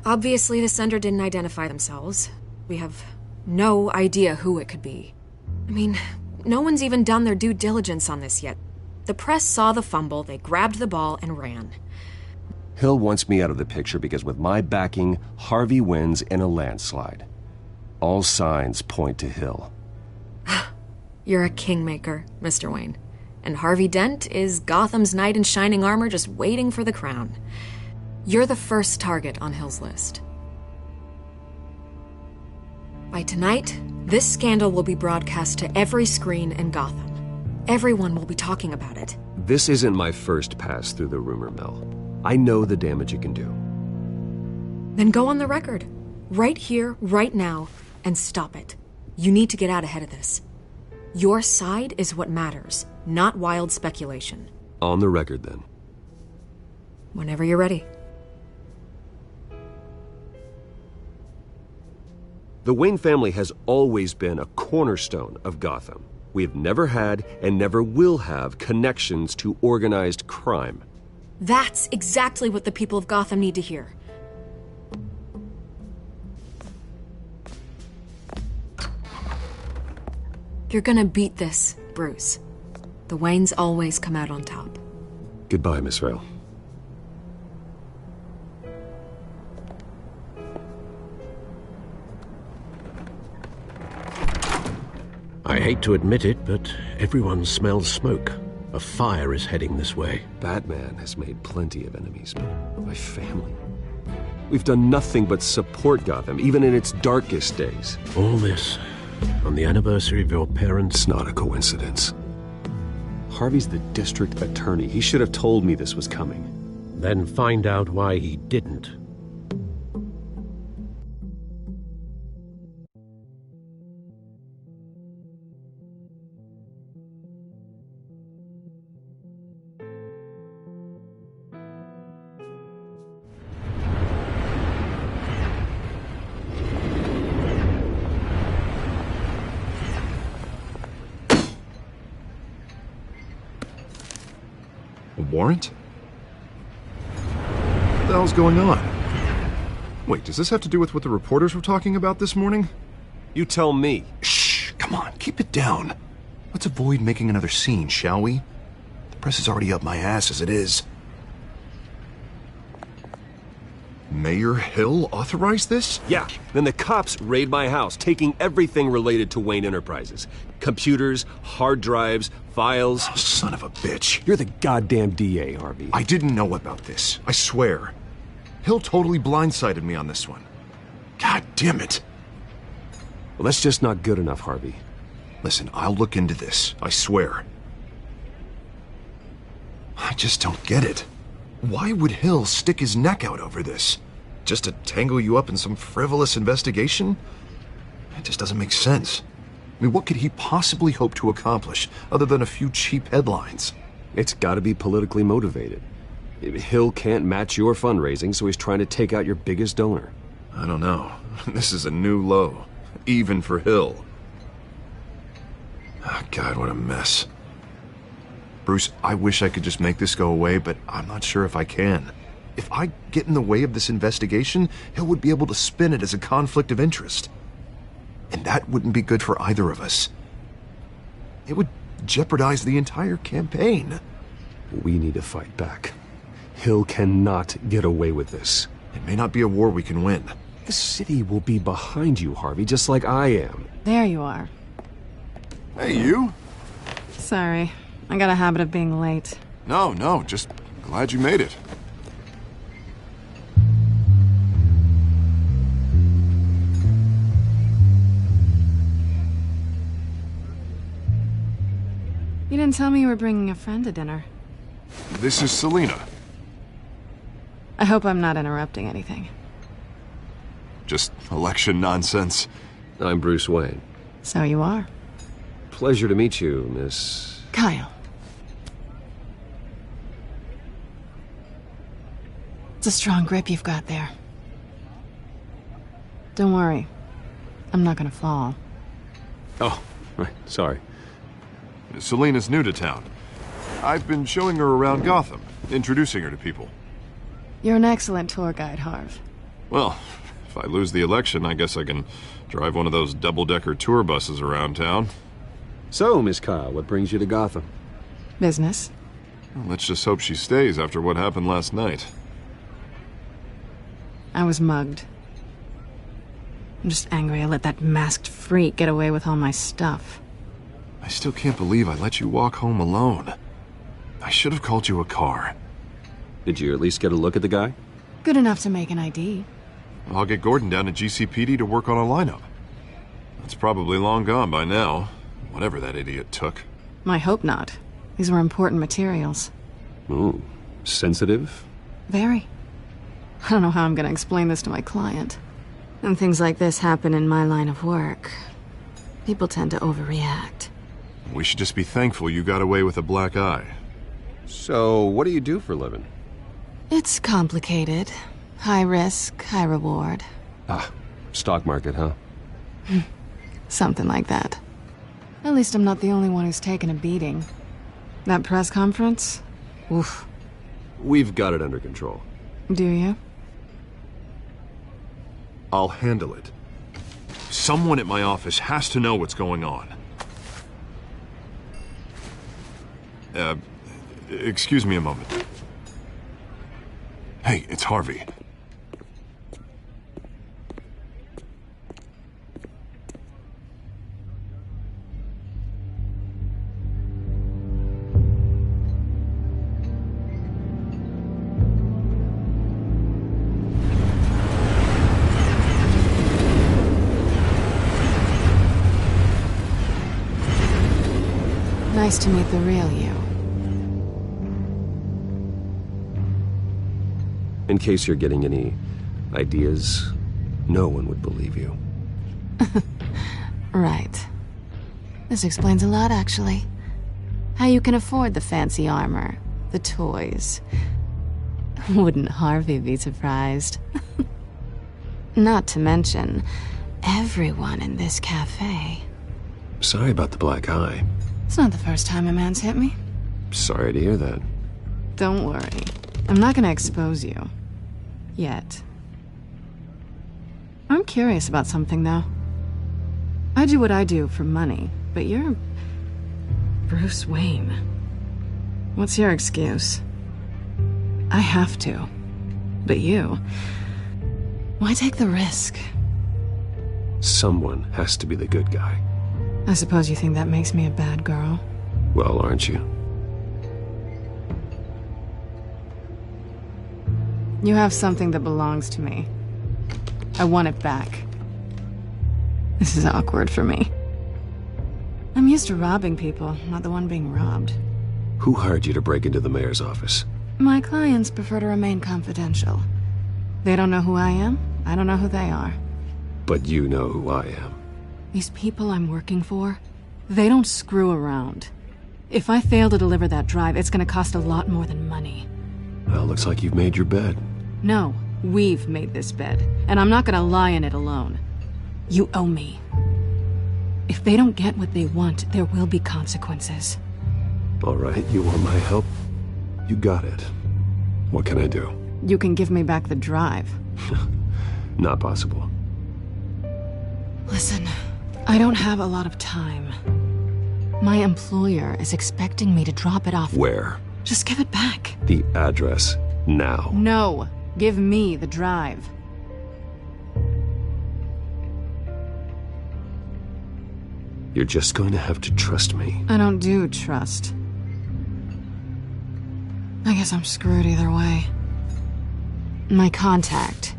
Obviously, the sender didn't identify themselves. We have no idea who it could be. I mean, no one's even done their due diligence on this yet. The press saw the fumble, they grabbed the ball and ran. Hill wants me out of the picture because with my backing, Harvey wins in a landslide. All signs point to Hill. You're a kingmaker, Mr. Wayne. And Harvey Dent is Gotham's knight in shining armor just waiting for the crown. You're the first target on Hill's list. By tonight, this scandal will be broadcast to every screen in Gotham. Everyone will be talking about it. This isn't my first pass through the rumor mill. I know the damage it can do. Then go on the record. Right here, right now, and stop it. You need to get out ahead of this. Your side is what matters, not wild speculation. On the record, then. Whenever you're ready. The Wayne family has always been a cornerstone of Gotham. We have never had and never will have connections to organized crime. That's exactly what the people of Gotham need to hear. You're gonna beat this, Bruce. The Waynes always come out on top. Goodbye, Miss Vale. I hate to admit it, but everyone smells smoke. A fire is heading this way. Batman has made plenty of enemies, but my family... We've done nothing but support Gotham, even in its darkest days. All this on the anniversary of your parents'... It's not a coincidence. Harvey's the district attorney. He should have told me this was coming. Then find out why he didn't. Warrant? What the hell's going on? Wait, does this have to do with what the reporters were talking about this morning? You tell me. Shh, come on, keep it down. Let's avoid making another scene, shall we? The press is already up my ass as it is. Mayor Hill authorized this? Yeah, then the cops raid my house, taking everything related to Wayne Enterprises. Computers, hard drives, files. Oh, son of a bitch. You're the goddamn DA, Harvey. I didn't know about this, I swear. Hill totally blindsided me on this one. God damn it. Well, that's just not good enough, Harvey. Listen, I'll look into this, I swear. I just don't get it. Why would Hill stick his neck out over this? Just to tangle you up in some frivolous investigation? It just doesn't make sense. I mean, what could he possibly hope to accomplish other than a few cheap headlines? It's gotta be politically motivated. Hill can't match your fundraising, so he's trying to take out your biggest donor. I don't know. This is a new low. Even for Hill. Oh, God, what a mess. Bruce, I wish I could just make this go away, but I'm not sure if I can. If I get in the way of this investigation, Hill would be able to spin it as a conflict of interest. And that wouldn't be good for either of us. It would jeopardize the entire campaign. We need to fight back. Hill cannot get away with this. It may not be a war we can win. The city will be behind you, Harvey, just like I am. There you are. Hey, you. Sorry. I got a habit of being late. No, just glad you made it. You didn't tell me you were bringing a friend to dinner. This is Selina. I hope I'm not interrupting anything. Just election nonsense. I'm Bruce Wayne. So you are. Pleasure to meet you, Miss... Kyle. It's a strong grip you've got there. Don't worry. I'm not gonna fall. Oh, right, sorry. Selina's new to town. I've been showing her around Gotham, introducing her to people. You're an excellent tour guide, Harv. Well, if I lose the election, I guess I can drive one of those double-decker tour buses around town. So, Miss Kyle, what brings you to Gotham? Business. Well, let's just hope she stays after what happened last night. I was mugged. I'm just angry I let that masked freak get away with all my stuff. I still can't believe I let you walk home alone. I should have called you a car. Did you at least get a look at the guy? Good enough to make an ID. I'll get Gordon down to GCPD to work on a lineup. That's probably long gone by now, whatever that idiot took. I hope not. These were important materials. Ooh, sensitive? Very. I don't know how I'm gonna explain this to my client. And things like this happen in my line of work. People tend to overreact. We should just be thankful you got away with a black eye. So, what do you do for a living? It's complicated. High risk, high reward. Ah, stock market, huh? Something like that. At least I'm not the only one who's taken a beating. That press conference? Oof. We've got it under control. Do you? I'll handle it. Someone at my office has to know what's going on. Excuse me a moment. Hey, it's Harvey. Nice to meet the real you. In case you're getting any ideas, no one would believe you. Right. This explains a lot, actually. How you can afford the fancy armor, the toys. Wouldn't Harvey be surprised? Not to mention, everyone in this cafe. Sorry about the black eye. It's not the first time a man's hit me. Sorry to hear that. Don't worry. I'm not gonna expose you. Yet. I'm curious about something, though. I do what I do for money, but you're... Bruce Wayne. What's your excuse? I have to. But you... Why take the risk? Someone has to be the good guy. I suppose you think that makes me a bad girl? Well, aren't you? You have something that belongs to me. I want it back. This is awkward for me. I'm used to robbing people, not the one being robbed. Who hired you to break into the mayor's office? My clients prefer to remain confidential. They don't know who I am, I don't know who they are. But you know who I am. These people I'm working for, they don't screw around. If I fail to deliver that drive, it's gonna cost a lot more than money. Well, looks like you've made your bed. No, we've made this bed, and I'm not gonna lie in it alone. You owe me. If they don't get what they want, there will be consequences. All right, you want my help? You got it. What can I do? You can give me back the drive. Not possible. Listen, I don't have a lot of time. My employer is expecting me to drop it off. Where? Just give it back. The address, now. No, give me the drive. You're just going to have to trust me. I don't do trust. I guess I'm screwed either way. My contact.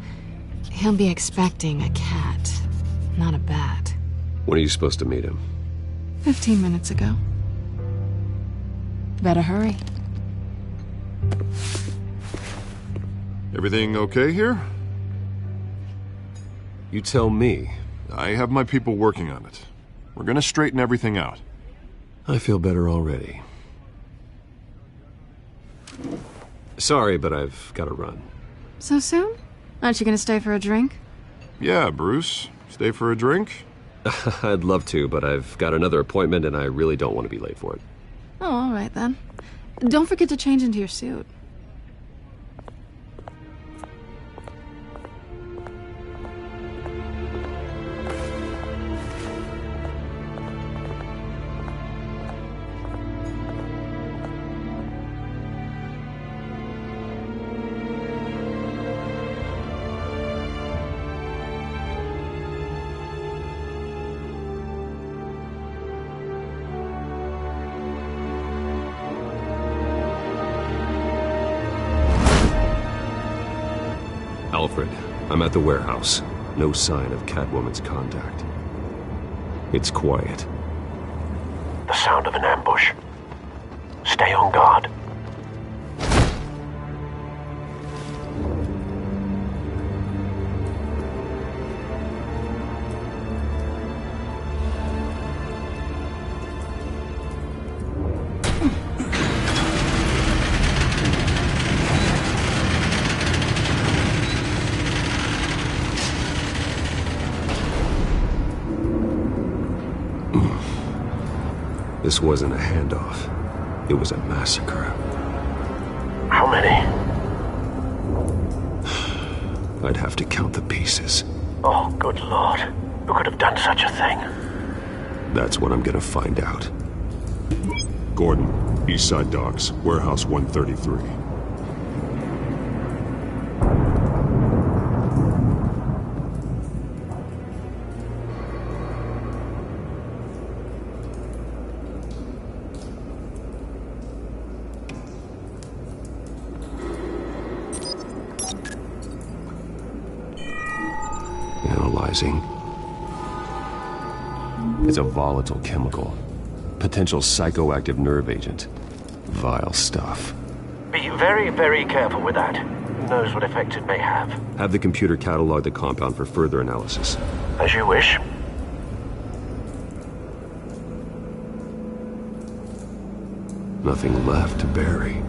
He'll be expecting a cat, not a bat. When are you supposed to meet him? 15 minutes ago. Better hurry. Everything okay here? You tell me. I have my people working on it. We're gonna straighten everything out. I feel better already. Sorry, but I've got to run. So soon? Aren't you gonna stay for a drink? Yeah, Bruce. Stay for a drink? I'd love to, but I've got another appointment and I really don't want to be late for it. Oh, all right then. Don't forget to change into your suit. Alfred, I'm at the warehouse. No sign of Catwoman's contact. It's quiet. The sound of an ambush. Stay on guard. This wasn't a handoff. It was a massacre. How many? I'd have to count the pieces. Oh, good Lord. Who could have done such a thing? That's what I'm gonna find out. Gordon, Eastside Docks, Warehouse 133. Analyzing. It's a volatile chemical. Potential psychoactive nerve agent. Vile stuff. Be very, very careful with that. Who knows what effects it may have. Have the computer catalog the compound for further analysis. As you wish. Nothing left to bury.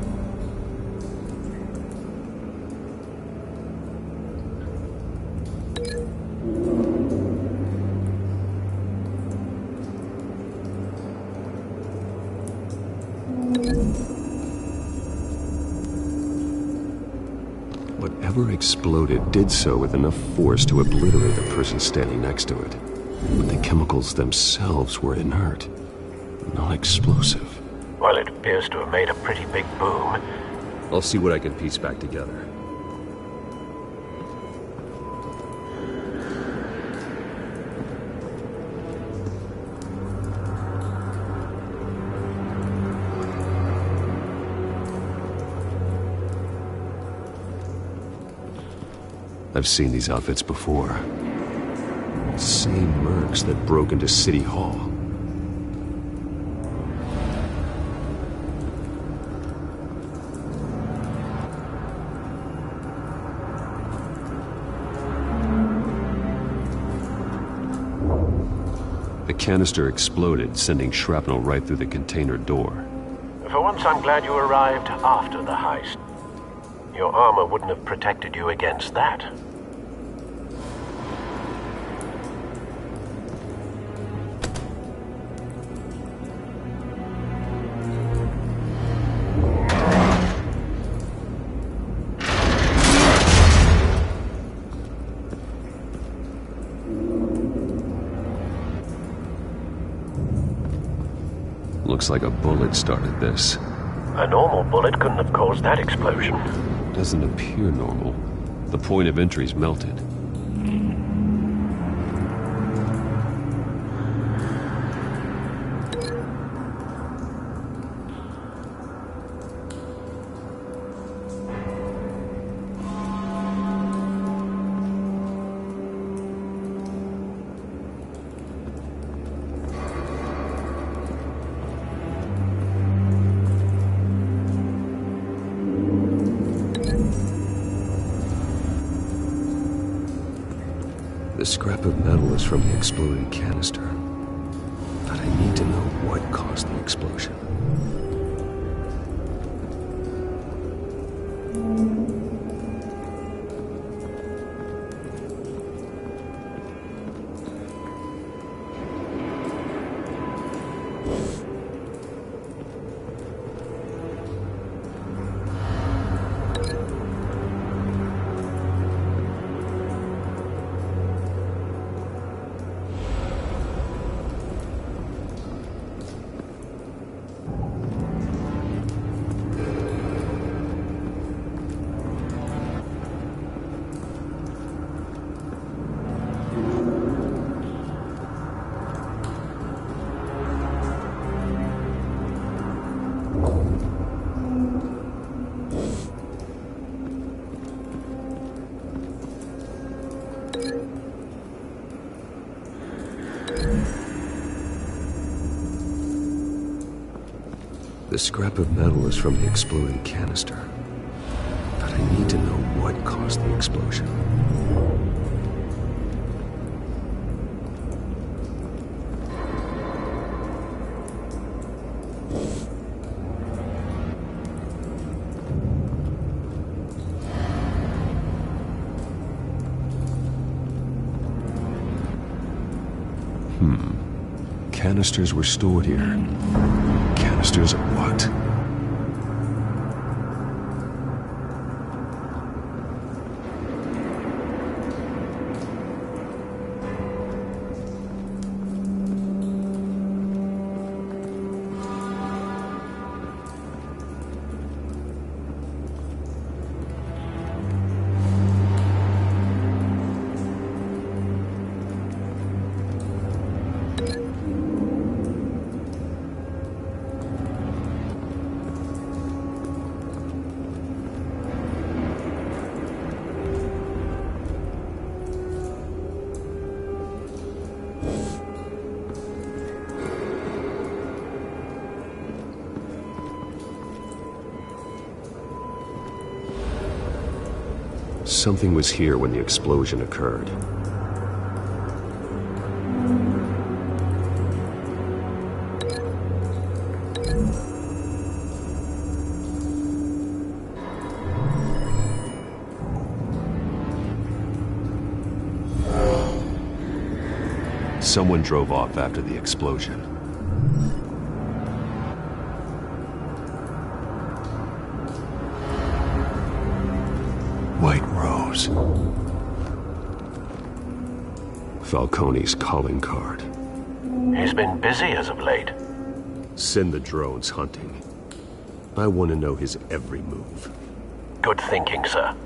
Whatever exploded did so with enough force to obliterate the person standing next to it. But the chemicals themselves were inert, not explosive. Well, it appears to have made a pretty big boom. I'll see what I can piece back together. I've seen these outfits before. Same mercs that broke into City Hall. The canister exploded, sending shrapnel right through the container door. For once, I'm glad you arrived after the heist. Your armor wouldn't have protected you against that. Looks like a bullet started this. A normal bullet couldn't have caused that explosion. Doesn't appear normal. The point of entry's melted. The scrap of metal is from the exploded canister. But I need to know what caused the explosion. The scrap of metal is from the exploded canister. But I need to know what caused the explosion. Canisters were stored here. Canisters of what? Something was here when the explosion occurred. Someone drove off after the explosion. White Rose. Falcone's calling card. He's been busy as of late. Send the drones hunting. I want to know his every move. Good thinking, sir.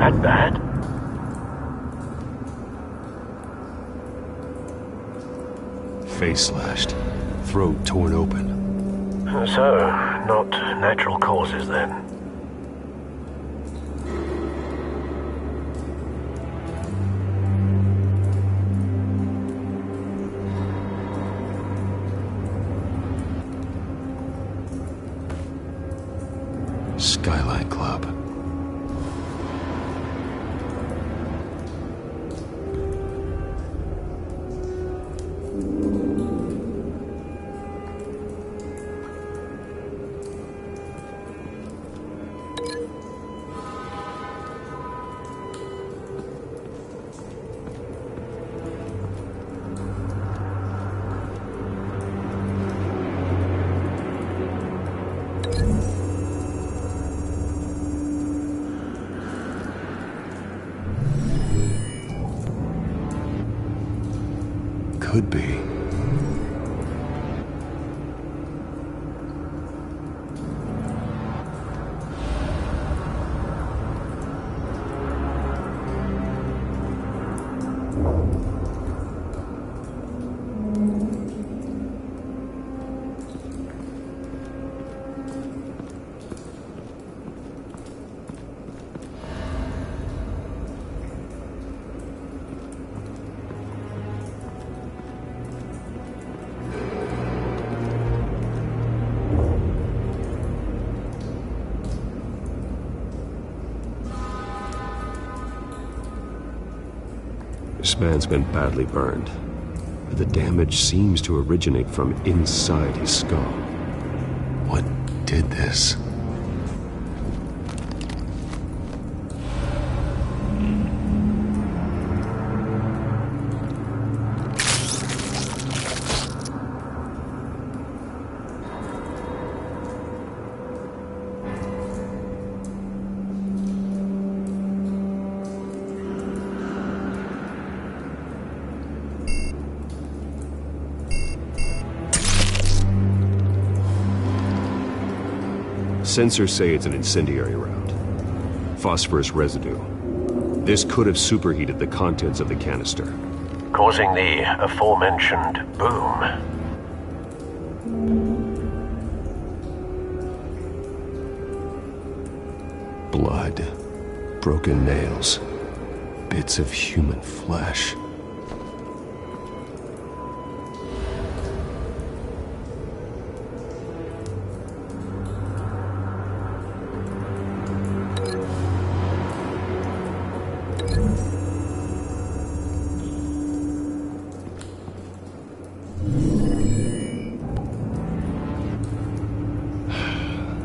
That bad? Face slashed. Throat torn open. So, not natural causes then. Skyline Club. Could be. This man's been badly burned, but the damage seems to originate from inside his skull. What did this? Sensors say it's an incendiary round. Phosphorus residue. This could have superheated the contents of the canister, causing the aforementioned boom. Blood, broken nails, bits of human flesh.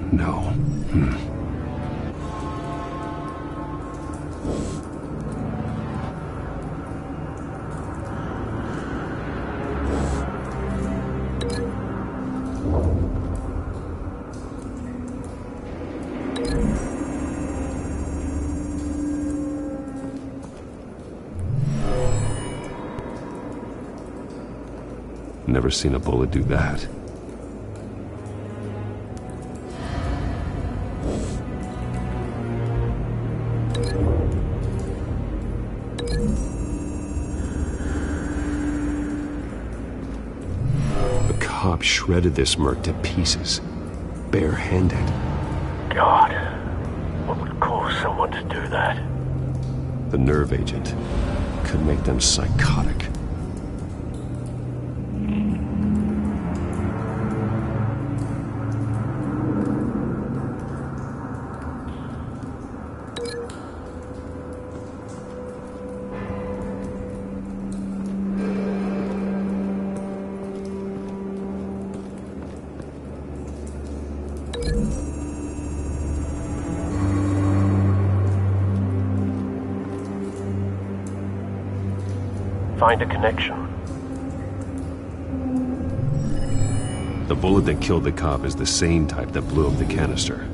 No. Never seen a bullet do that. Cop shredded this merc to pieces, barehanded. God, what would cause someone to do that? The nerve agent could make them psychotic. Find a connection. The bullet that killed the cop is the same type that blew up the canister.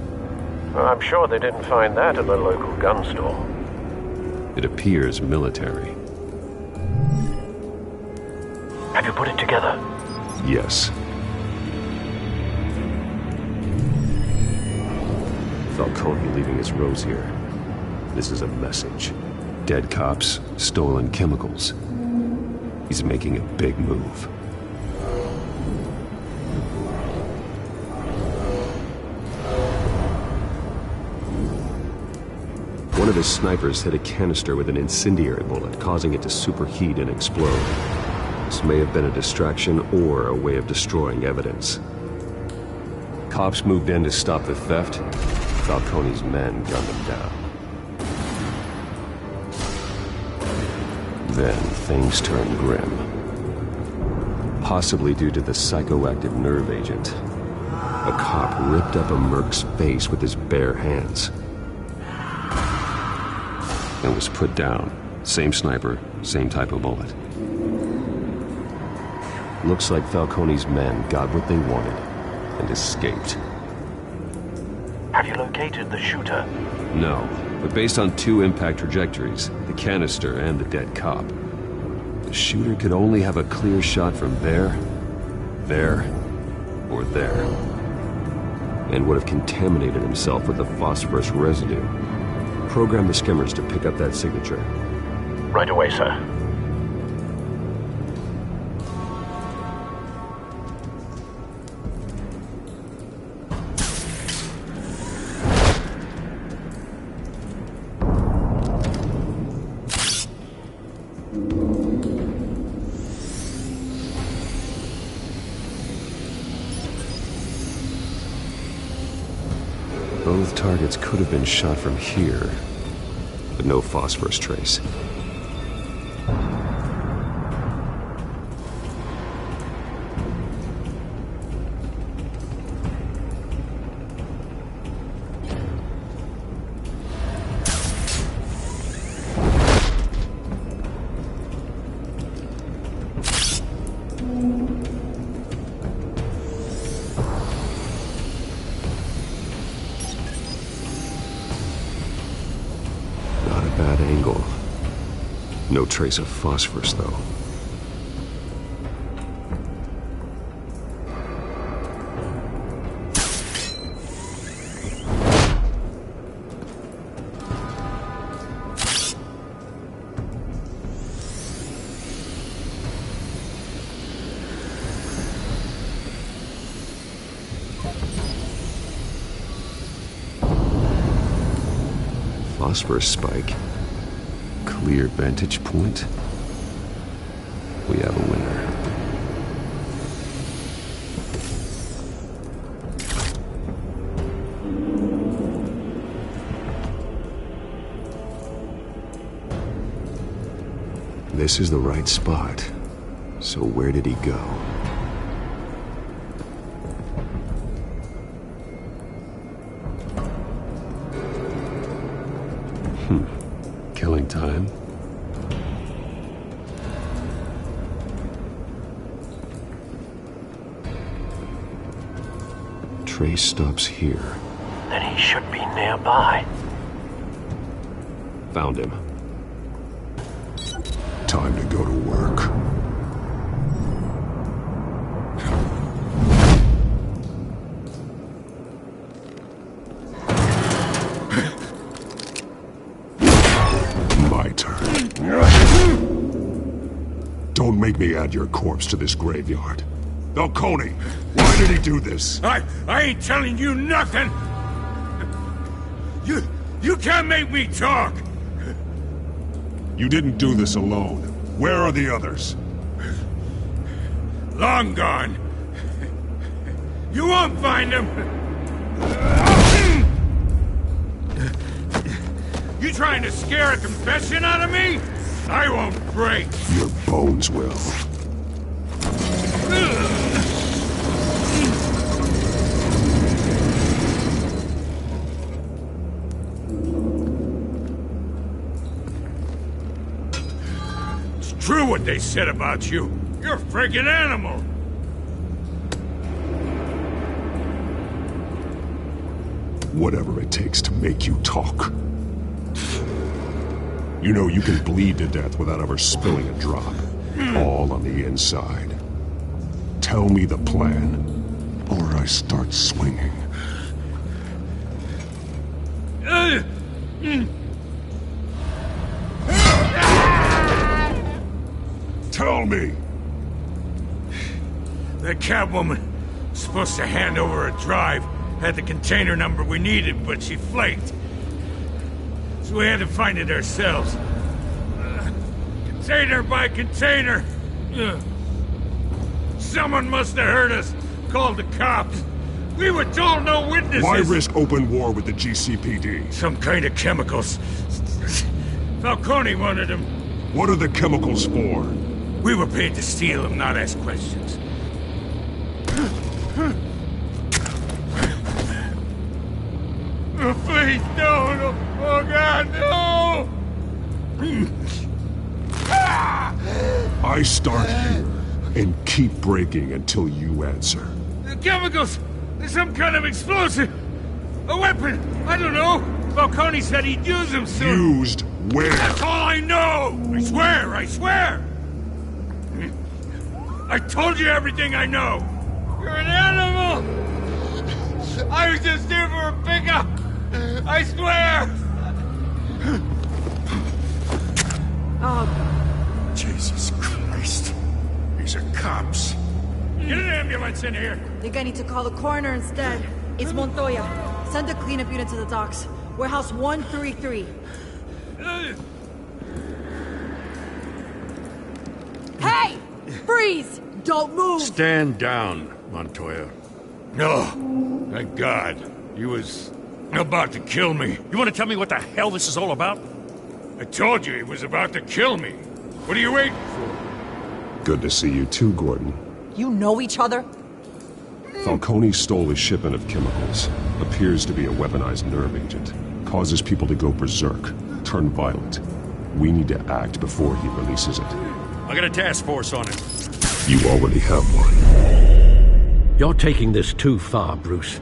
Well, I'm sure they didn't find that at the local gun store. It appears military. Have you put it together? Yes. Falcone leaving his rose here. This is a message. Dead cops, stolen chemicals. He's making a big move. One of his snipers hit a canister with an incendiary bullet, causing it to superheat and explode. This may have been a distraction or a way of destroying evidence. Cops moved in to stop the theft. Falcone's men gunned him down. Then things turned grim. Possibly due to the psychoactive nerve agent. A cop ripped up a merc's face with his bare hands. And was put down. Same sniper, same type of bullet. Looks like Falcone's men got what they wanted and escaped. Have you located the shooter? No, but based on 2 impact trajectories, the canister and the dead cop, the shooter could only have a clear shot from there, or there, and would have contaminated himself with the phosphorus residue. Program the skimmers to pick up that signature. Right away, sir. Both targets could have been shot from here, but no phosphorus trace. No trace of phosphorus, though. Phosphorus spike. Clear vantage point. We have a winner. This is the right spot. So where did he go? Killing time. Trace stops here. Then he should be nearby. Found him. Time to go to work. My turn. Don't make me add your corpse to this graveyard. Falcone, why did he do this? I ain't telling you nothing! You can't make me talk! You didn't do this alone. Where are the others? Long gone. You won't find them! You trying to scare a confession out of me? I won't break! Your bones will. True what they said about you. You're a friggin' animal. Whatever it takes to make you talk. You know you can bleed to death without ever spilling a drop. All on the inside. Tell me the plan, or I start swinging. Tell me! That Catwoman was supposed to hand over a drive, had the container number we needed, but she flaked. So we had to find it ourselves. Container by container. Someone must have heard us, called the cops. We were told no witnesses. Why risk open war with the GCPD? Some kind of chemicals. Falcone wanted them. What are the chemicals for? We were paid to steal them, not ask questions. Oh, please, no. Oh, God, no! I start here and keep breaking until you answer. The chemicals! Some kind of explosive! A weapon! I don't know! Falcone said he'd use them soon! Used where? That's all I know! I swear! I told you everything I know! You're an animal! I was just here for a pickup! I swear! Oh. Jesus Christ. These are cops. Get an ambulance in here! Think I need to call the coroner instead. It's Montoya. Send a cleanup unit to the docks. Warehouse 133. Hey! Freeze! Don't move! Stand down, Montoya. No. Thank God. He was about to kill me. You want to tell me what the hell this is all about? I told you he was about to kill me. What are you waiting for? Good to see you too, Gordon. You know each other? Falcone stole a shipment of chemicals. Appears to be a weaponized nerve agent. Causes people to go berserk, turn violent. We need to act before he releases it. I got a task force on it. You already have one. You're taking this too far, Bruce.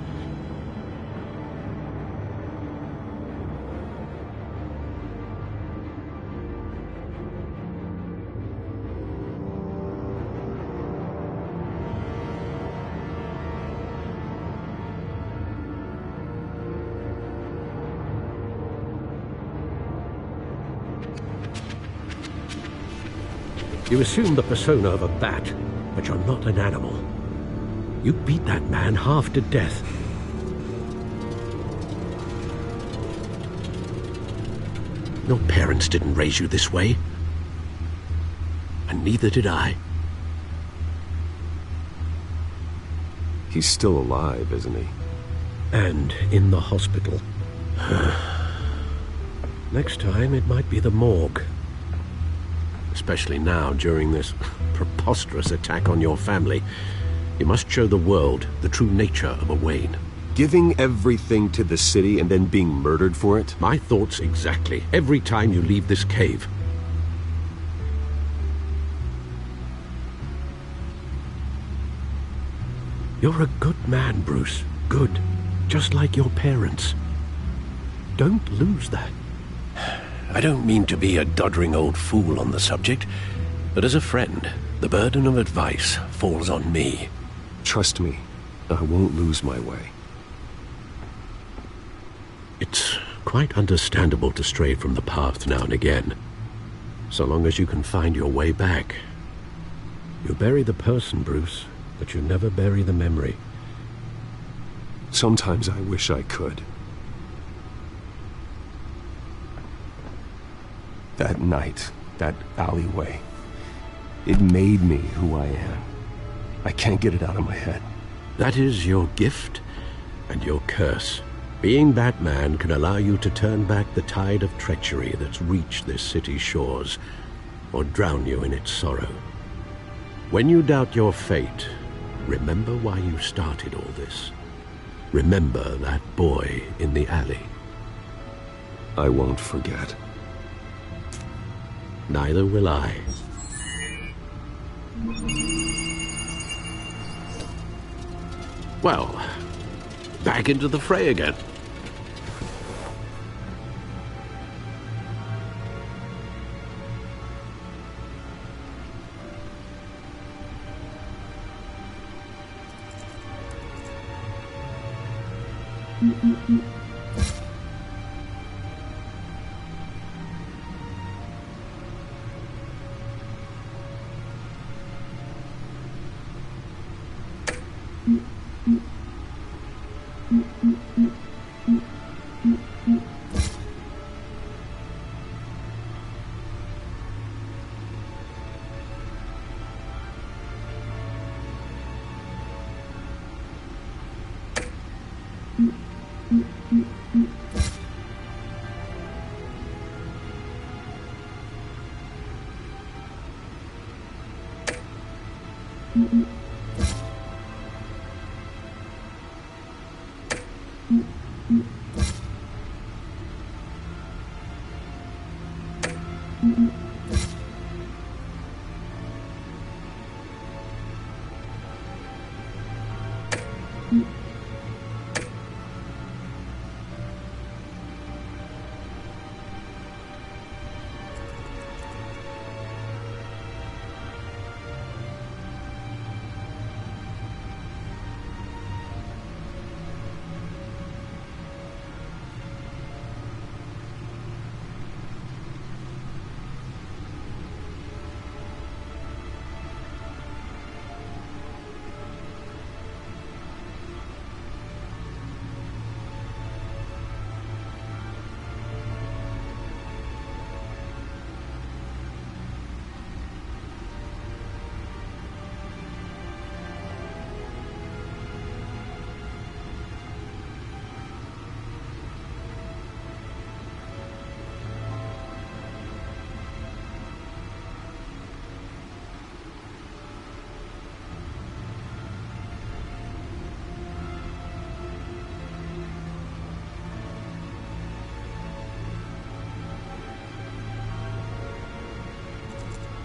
You assume the persona of a bat, but you're not an animal. You beat that man half to death. Your parents didn't raise you this way. And neither did I. He's still alive, isn't he? And in the hospital. Next time, it might be the morgue. Especially now, during this preposterous attack on your family. You must show the world the true nature of a Wayne. Giving everything to the city and then being murdered for it? My thoughts exactly. Every time you leave this cave. You're a good man, Bruce. Good. Just like your parents. Don't lose that. I don't mean to be a doddering old fool on the subject, but as a friend, the burden of advice falls on me. Trust me, I won't lose my way. It's quite understandable to stray from the path now and again, so long as you can find your way back. You bury the person, Bruce, but you never bury the memory. Sometimes I wish I could. That night, that alleyway, it made me who I am. I can't get it out of my head. That is your gift and your curse. Being Batman can allow you to turn back the tide of treachery that's reached this city's shores, or drown you in its sorrow. When you doubt your fate, remember why you started all this. Remember that boy in the alley. I won't forget. Neither will I. Well, back into the fray again.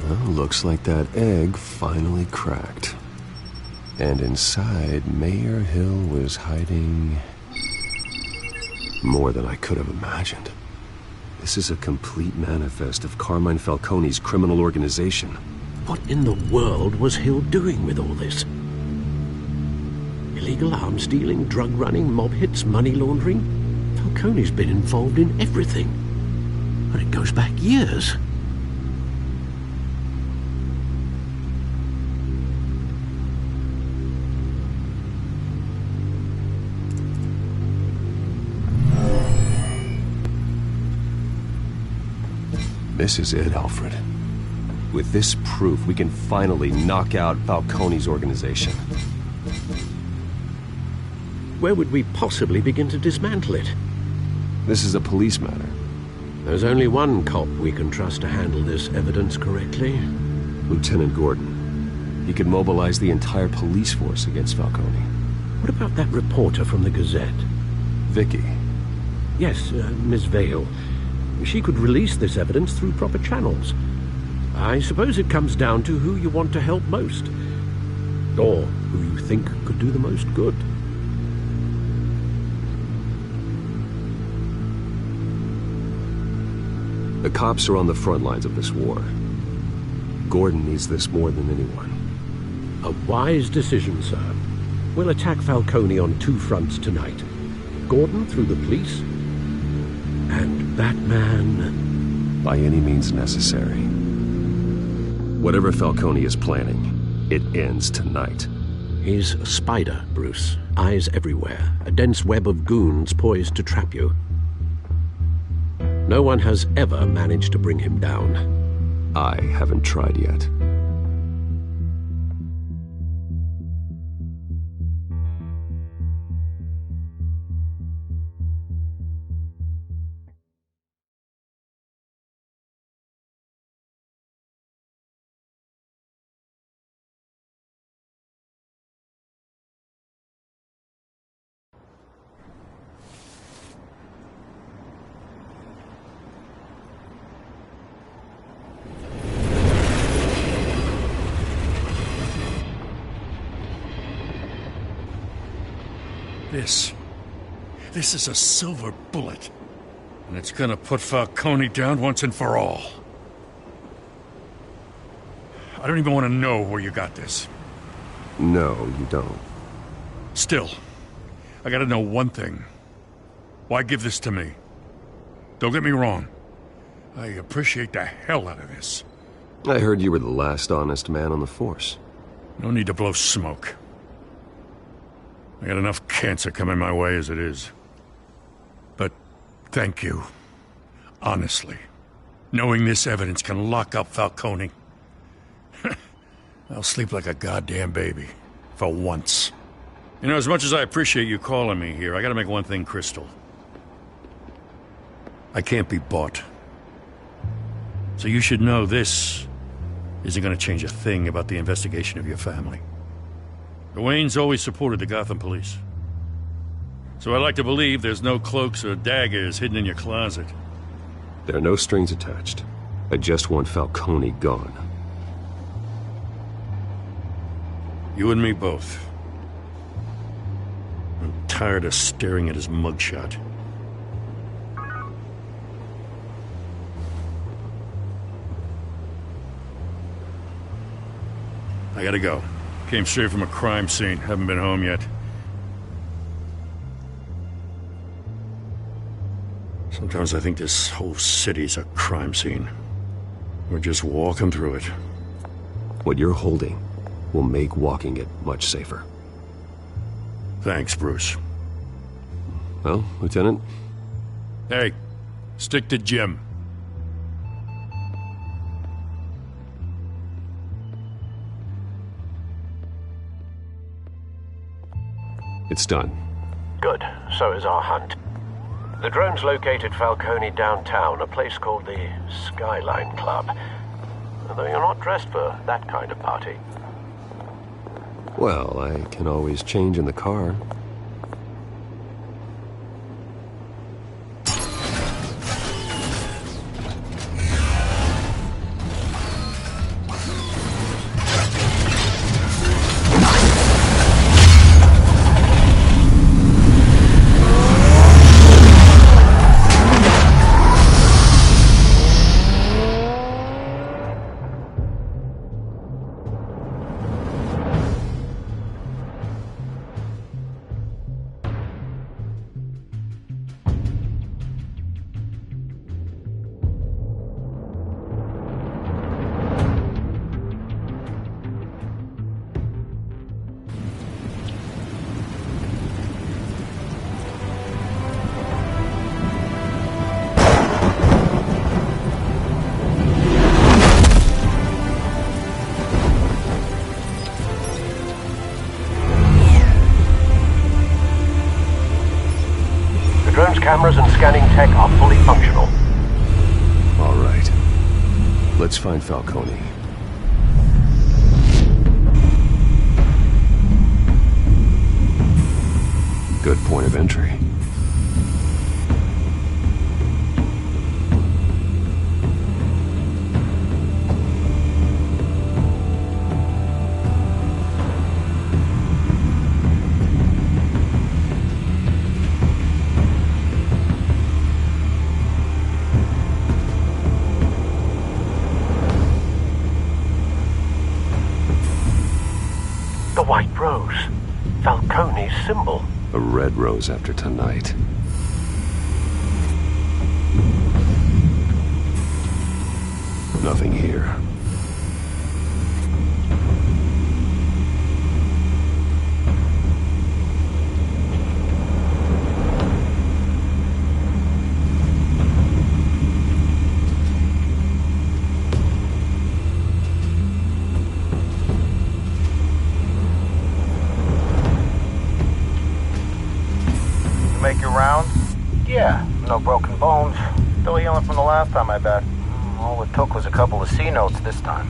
Well, looks like that egg finally cracked. And inside, Mayor Hill was hiding more than I could have imagined. This is a complete manifest of Carmine Falcone's criminal organization. What in the world was Hill doing with all this? Illegal arms dealing, drug running, mob hits, money laundering? Falcone's been involved in everything. And it goes back years. This is it, Alfred. With this proof, we can finally knock out Falcone's organization. Where would we possibly begin to dismantle it? This is a police matter. There's only one cop we can trust to handle this evidence correctly. Lieutenant Gordon. He could mobilize the entire police force against Falcone. What about that reporter from the Gazette? Vicky. Yes, Miss Vale. She could release this evidence through proper channels. I suppose it comes down to who you want to help most. Or who you think could do the most good. The cops are on the front lines of this war. Gordon needs this more than anyone. A wise decision, sir. We'll attack Falcone on two fronts tonight. Gordon through the police, and Batman... by any means necessary. Whatever Falcone is planning, it ends tonight. He's a spider, Bruce. Eyes everywhere. A dense web of goons poised to trap you. No one has ever managed to bring him down. I haven't tried yet. This is a silver bullet. And it's gonna put Falcone down once and for all. I don't even want to know where you got this. No, you don't. Still, I gotta know one thing. Why give this to me? Don't get me wrong. I appreciate the hell out of this. I heard you were the last honest man on the force. No need to blow smoke. I got enough cancer coming my way as it is. But thank you. Honestly. Knowing this evidence can lock up Falcone. I'll sleep like a goddamn baby. For once. You know, as much as I appreciate you calling me here, I gotta make one thing crystal. I can't be bought. So you should know this isn't gonna change a thing about the investigation of your family. The Waynes always supported the Gotham police. So I like to believe there's no cloaks or daggers hidden in your closet. There are no strings attached. I just want Falcone gone. You and me both. I'm tired of staring at his mugshot. I gotta go. Came straight from a crime scene. Haven't been home yet. Sometimes I think this whole city's a crime scene. We're just walking through it. What you're holding will make walking it much safer. Thanks, Bruce. Well, Lieutenant? Hey, stick to Jim. It's done. Good. So is our hunt. The drones located Falcone downtown, a place called the Skyline Club. Although you're not dressed for that kind of party. Well, I can always change in the car. Cameras and scanning tech are fully functional. All right. Let's find Falcone. Good point of entry. The white rose. Falcone's symbol. A red rose after tonight. Nothing here. Make your round? Yeah, no broken bones. Still healing from the last time, I bet. All it took was a couple of C notes this time.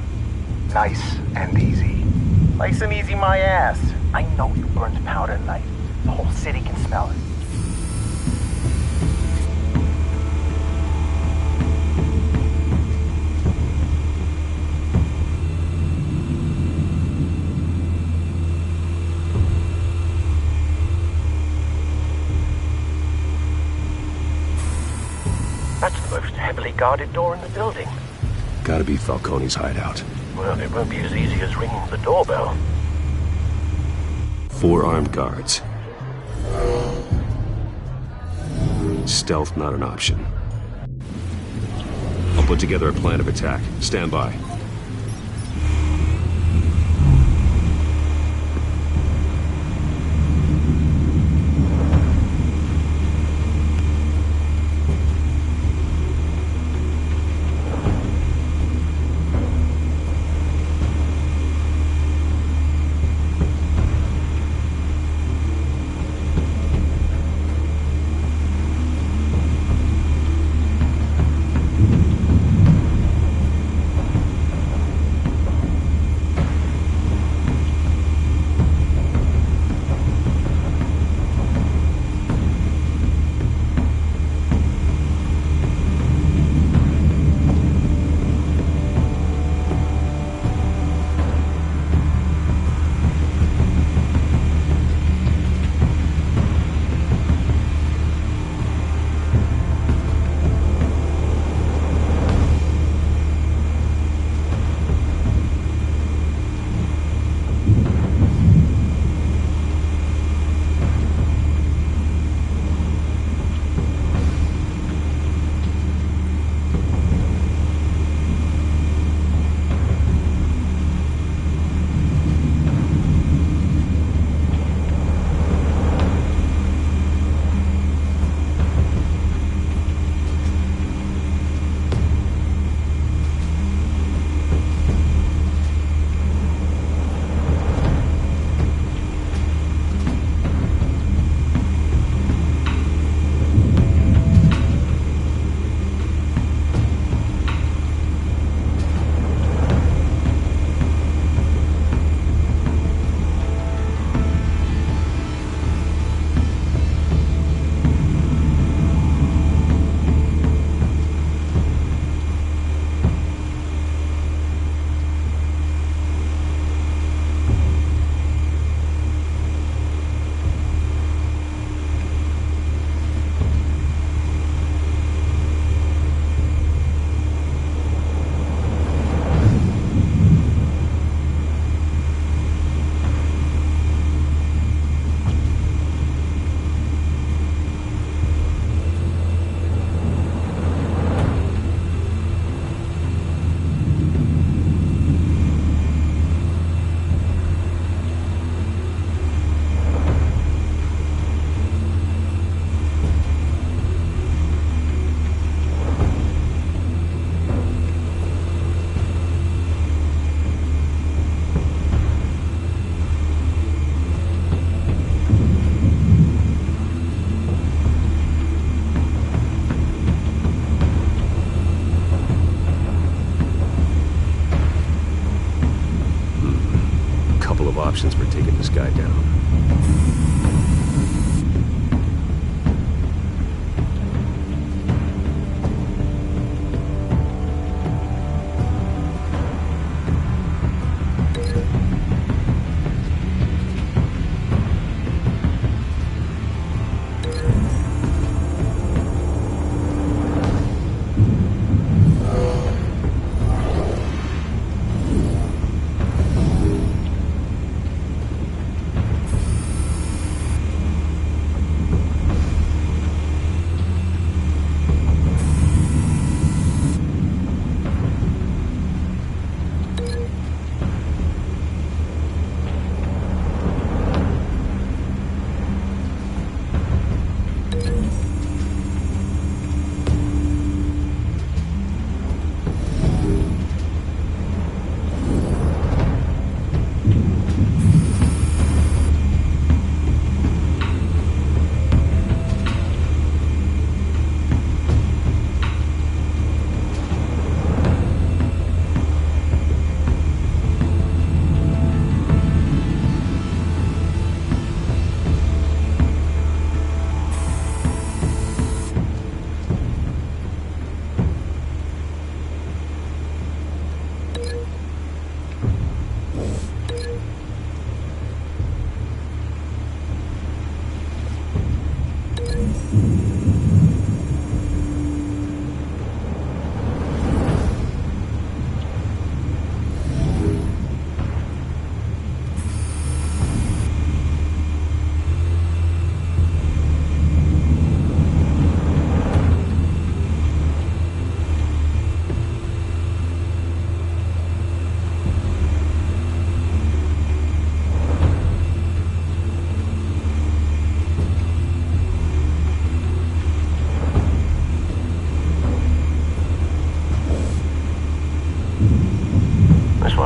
Nice and easy. Nice and easy my ass. I know you burned powder tonight. The whole city can smell it. That's the most heavily guarded door in the building. Gotta be Falcone's hideout. Well, it won't be as easy as ringing the doorbell. 4 armed guards. Stealth not an option. I'll put together a plan of attack. Stand by. options for taking this guy down.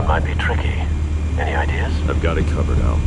Might be tricky. Any ideas? I've got it covered, Al.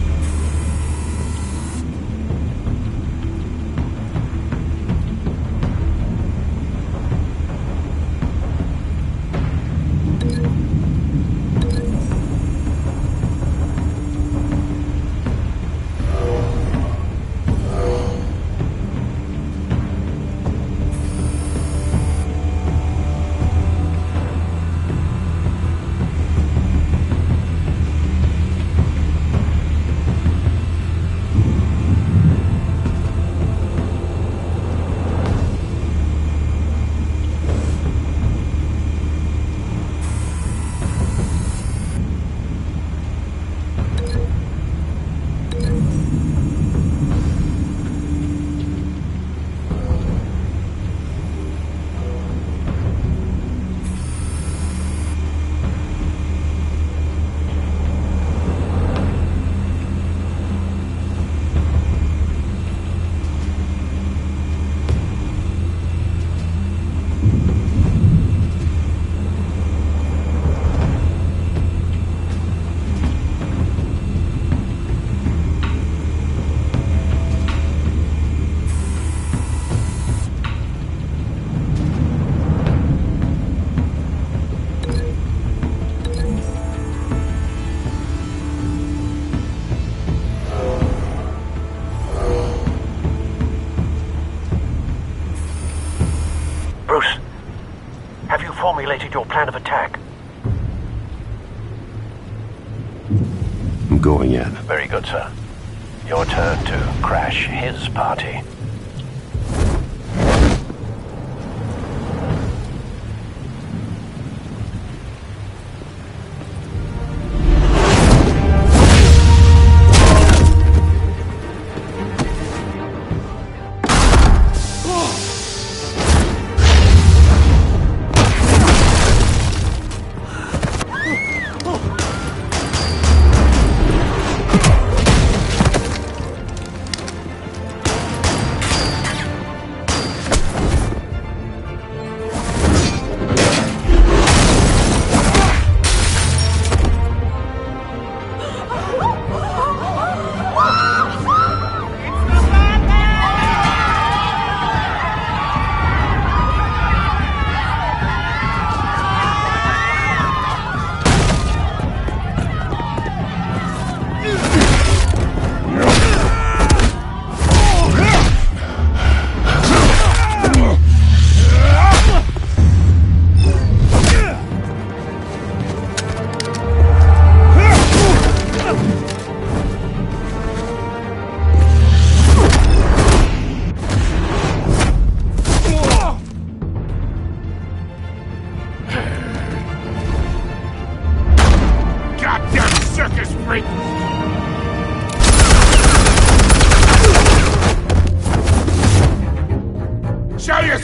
Formulated your plan of attack. I'm going in. Very good, sir. Your turn to crash his party.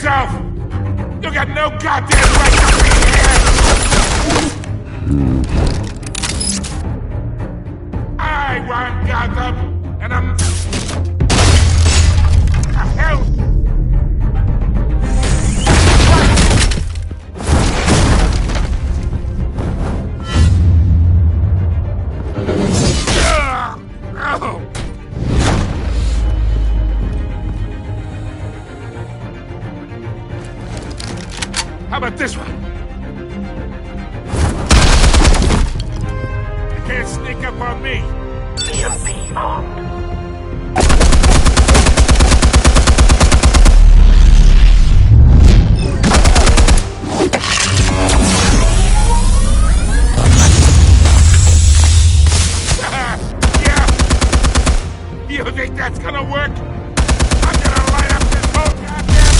yourself! You got no goddamn right to be here! I want Gotham, and I'm... The hell? How about this one? You can't sneak up on me. EMP armed. Yeah. You think that's gonna work? I'm gonna light up this whole goddamn...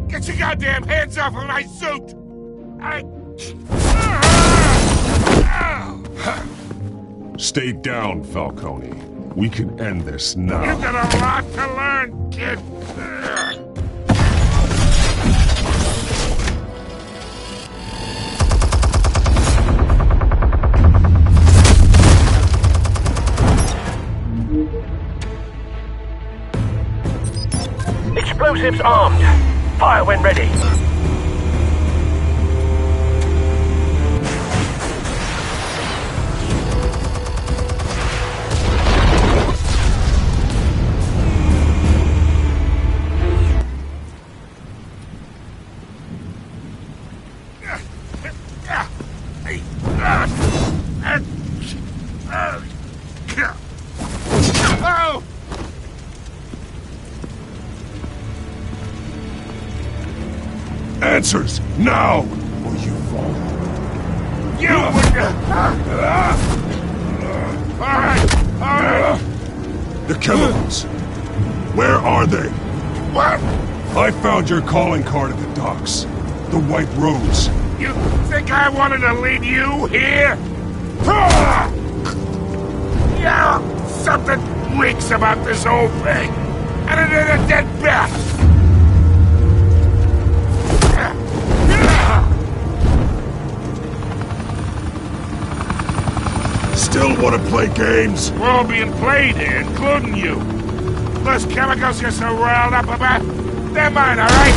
Get your goddamn hands off of my suit! Stay down, Falcone. We can end this now. You've got a lot to learn, kid. Explosives armed. Fire when ready. Answers, now! Or you fall. You Alright! The chemicals. Where are they? What? I found your calling card at the docks. The White Rose. You think I wanted to lead you here? Yeah, something reeks about this whole thing. And it is a dead bat. Still want to play games? We're all being played here, including you. Those chemicals you're so riled up about, they're mine, all right?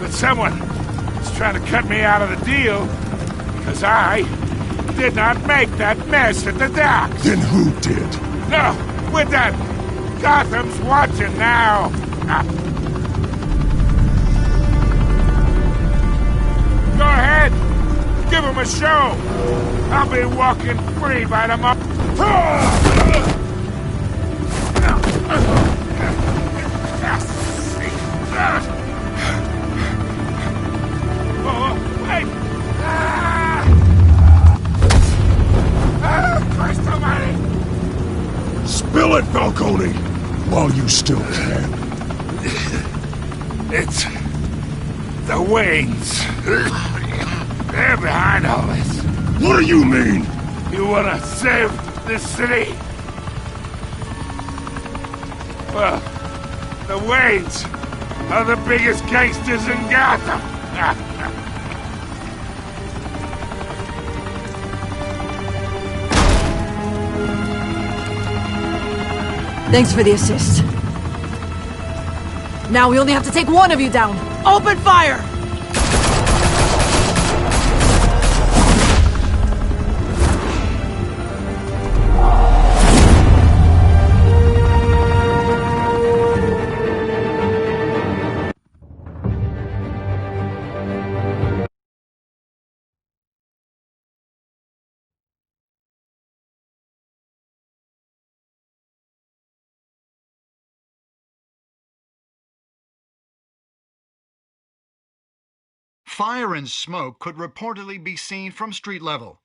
But someone is trying to cut me out of the deal because I did not make that mess at the docks. Then who did? No, we're done. Gotham's watching now. Go ahead. Give him a show. I'll be walking free by tomorrow. Oh, wait. Christ almighty. Spill it, Falcone, while you still can. It's the Waynes. They're behind all this. What do you mean? You want to save this city? Well, the Waynes are the biggest gangsters in Gotham. Thanks for the assist. Now we only have to take one of you down. Open fire! Fire and smoke could reportedly be seen from street level.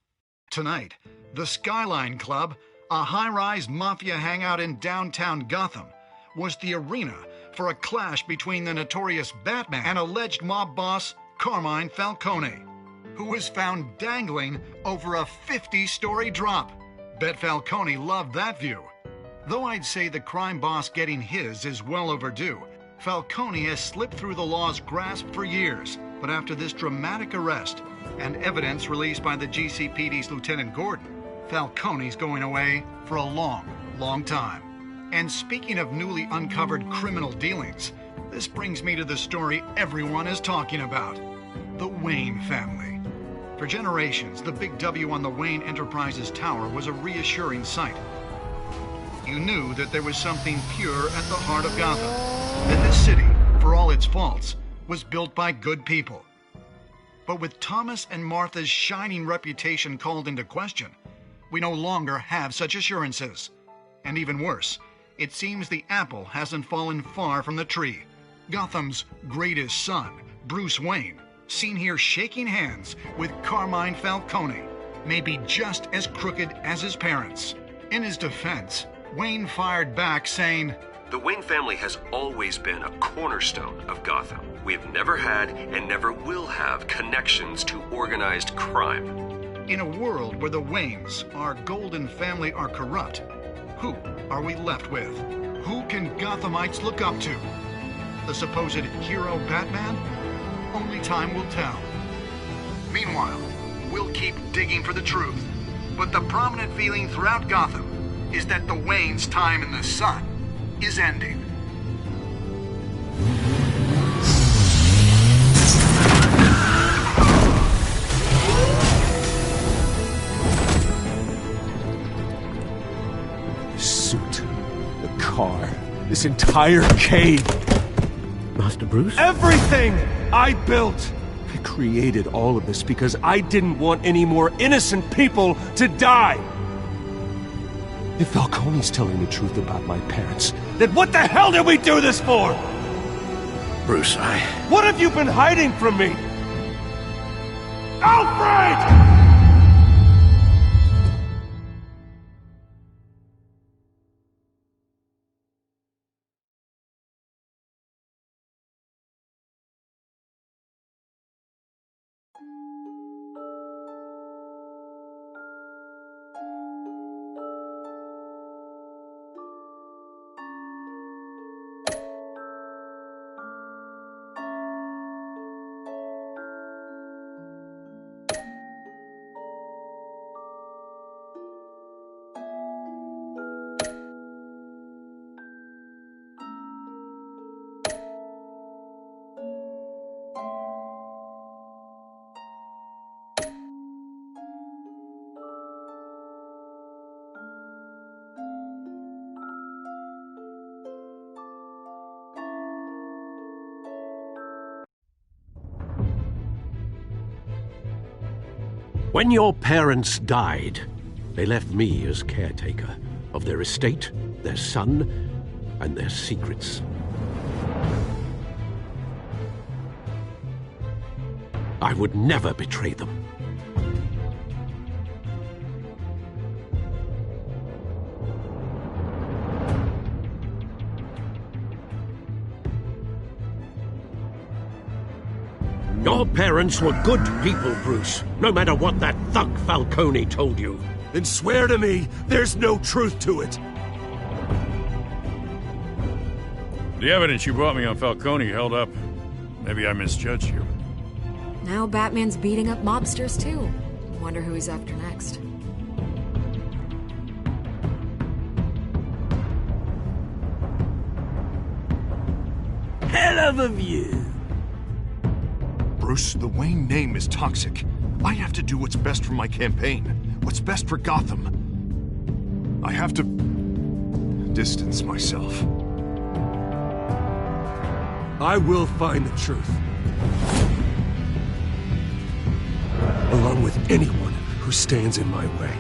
Tonight, the Skyline Club, a high-rise mafia hangout in downtown Gotham, was the arena for a clash between the notorious Batman and alleged mob boss Carmine Falcone, who was found dangling over a 50-story drop. Bet Falcone loved that view. Though I'd say the crime boss getting his is well overdue, Falcone has slipped through the law's grasp for years. But after this dramatic arrest and evidence released by the GCPD's Lieutenant Gordon, Falcone's going away for a long, long time. And speaking of newly uncovered criminal dealings, this brings me to the story everyone is talking about: the Wayne family. For generations, the big W on the Wayne Enterprises tower was a reassuring sight. You knew that there was something pure at the heart of Gotham, that this city, for all its faults, was built by good people. But with Thomas and Martha's shining reputation called into question, we no longer have such assurances. And even worse, it seems the apple hasn't fallen far from the tree. Gotham's greatest son, Bruce Wayne, seen here shaking hands with Carmine Falcone, may be just as crooked as his parents. In his defense, Wayne fired back saying, "The Wayne family has always been a cornerstone of Gotham. We have never had and never will have connections to organized crime." In a world where the Waynes, our golden family, are corrupt, who are we left with? Who can Gothamites look up to? The supposed hero Batman? Only time will tell. Meanwhile, we'll keep digging for the truth. But the prominent feeling throughout Gotham is that the Waynes' time in the sun is ending. The suit, the car, this entire cave. Master Bruce? Everything I built! I created all of this because I didn't want any more innocent people to die! If Falcone's telling the truth about my parents, then what the hell did we do this for? Bruce, What have you been hiding from me? Alfred! When your parents died, they left me as caretaker of their estate, their son, and their secrets. I would never betray them. Your parents were good people, Bruce, no matter what that thug Falcone told you. Then swear to me there's no truth to it. The evidence you brought me on Falcone held up. Maybe I misjudged you. Now Batman's beating up mobsters, too. Wonder who he's after next. Hell of a view. Bruce, the Wayne name is toxic. I have to do what's best for my campaign. What's best for Gotham. I have to distance myself. I will find the truth. Along with anyone who stands in my way.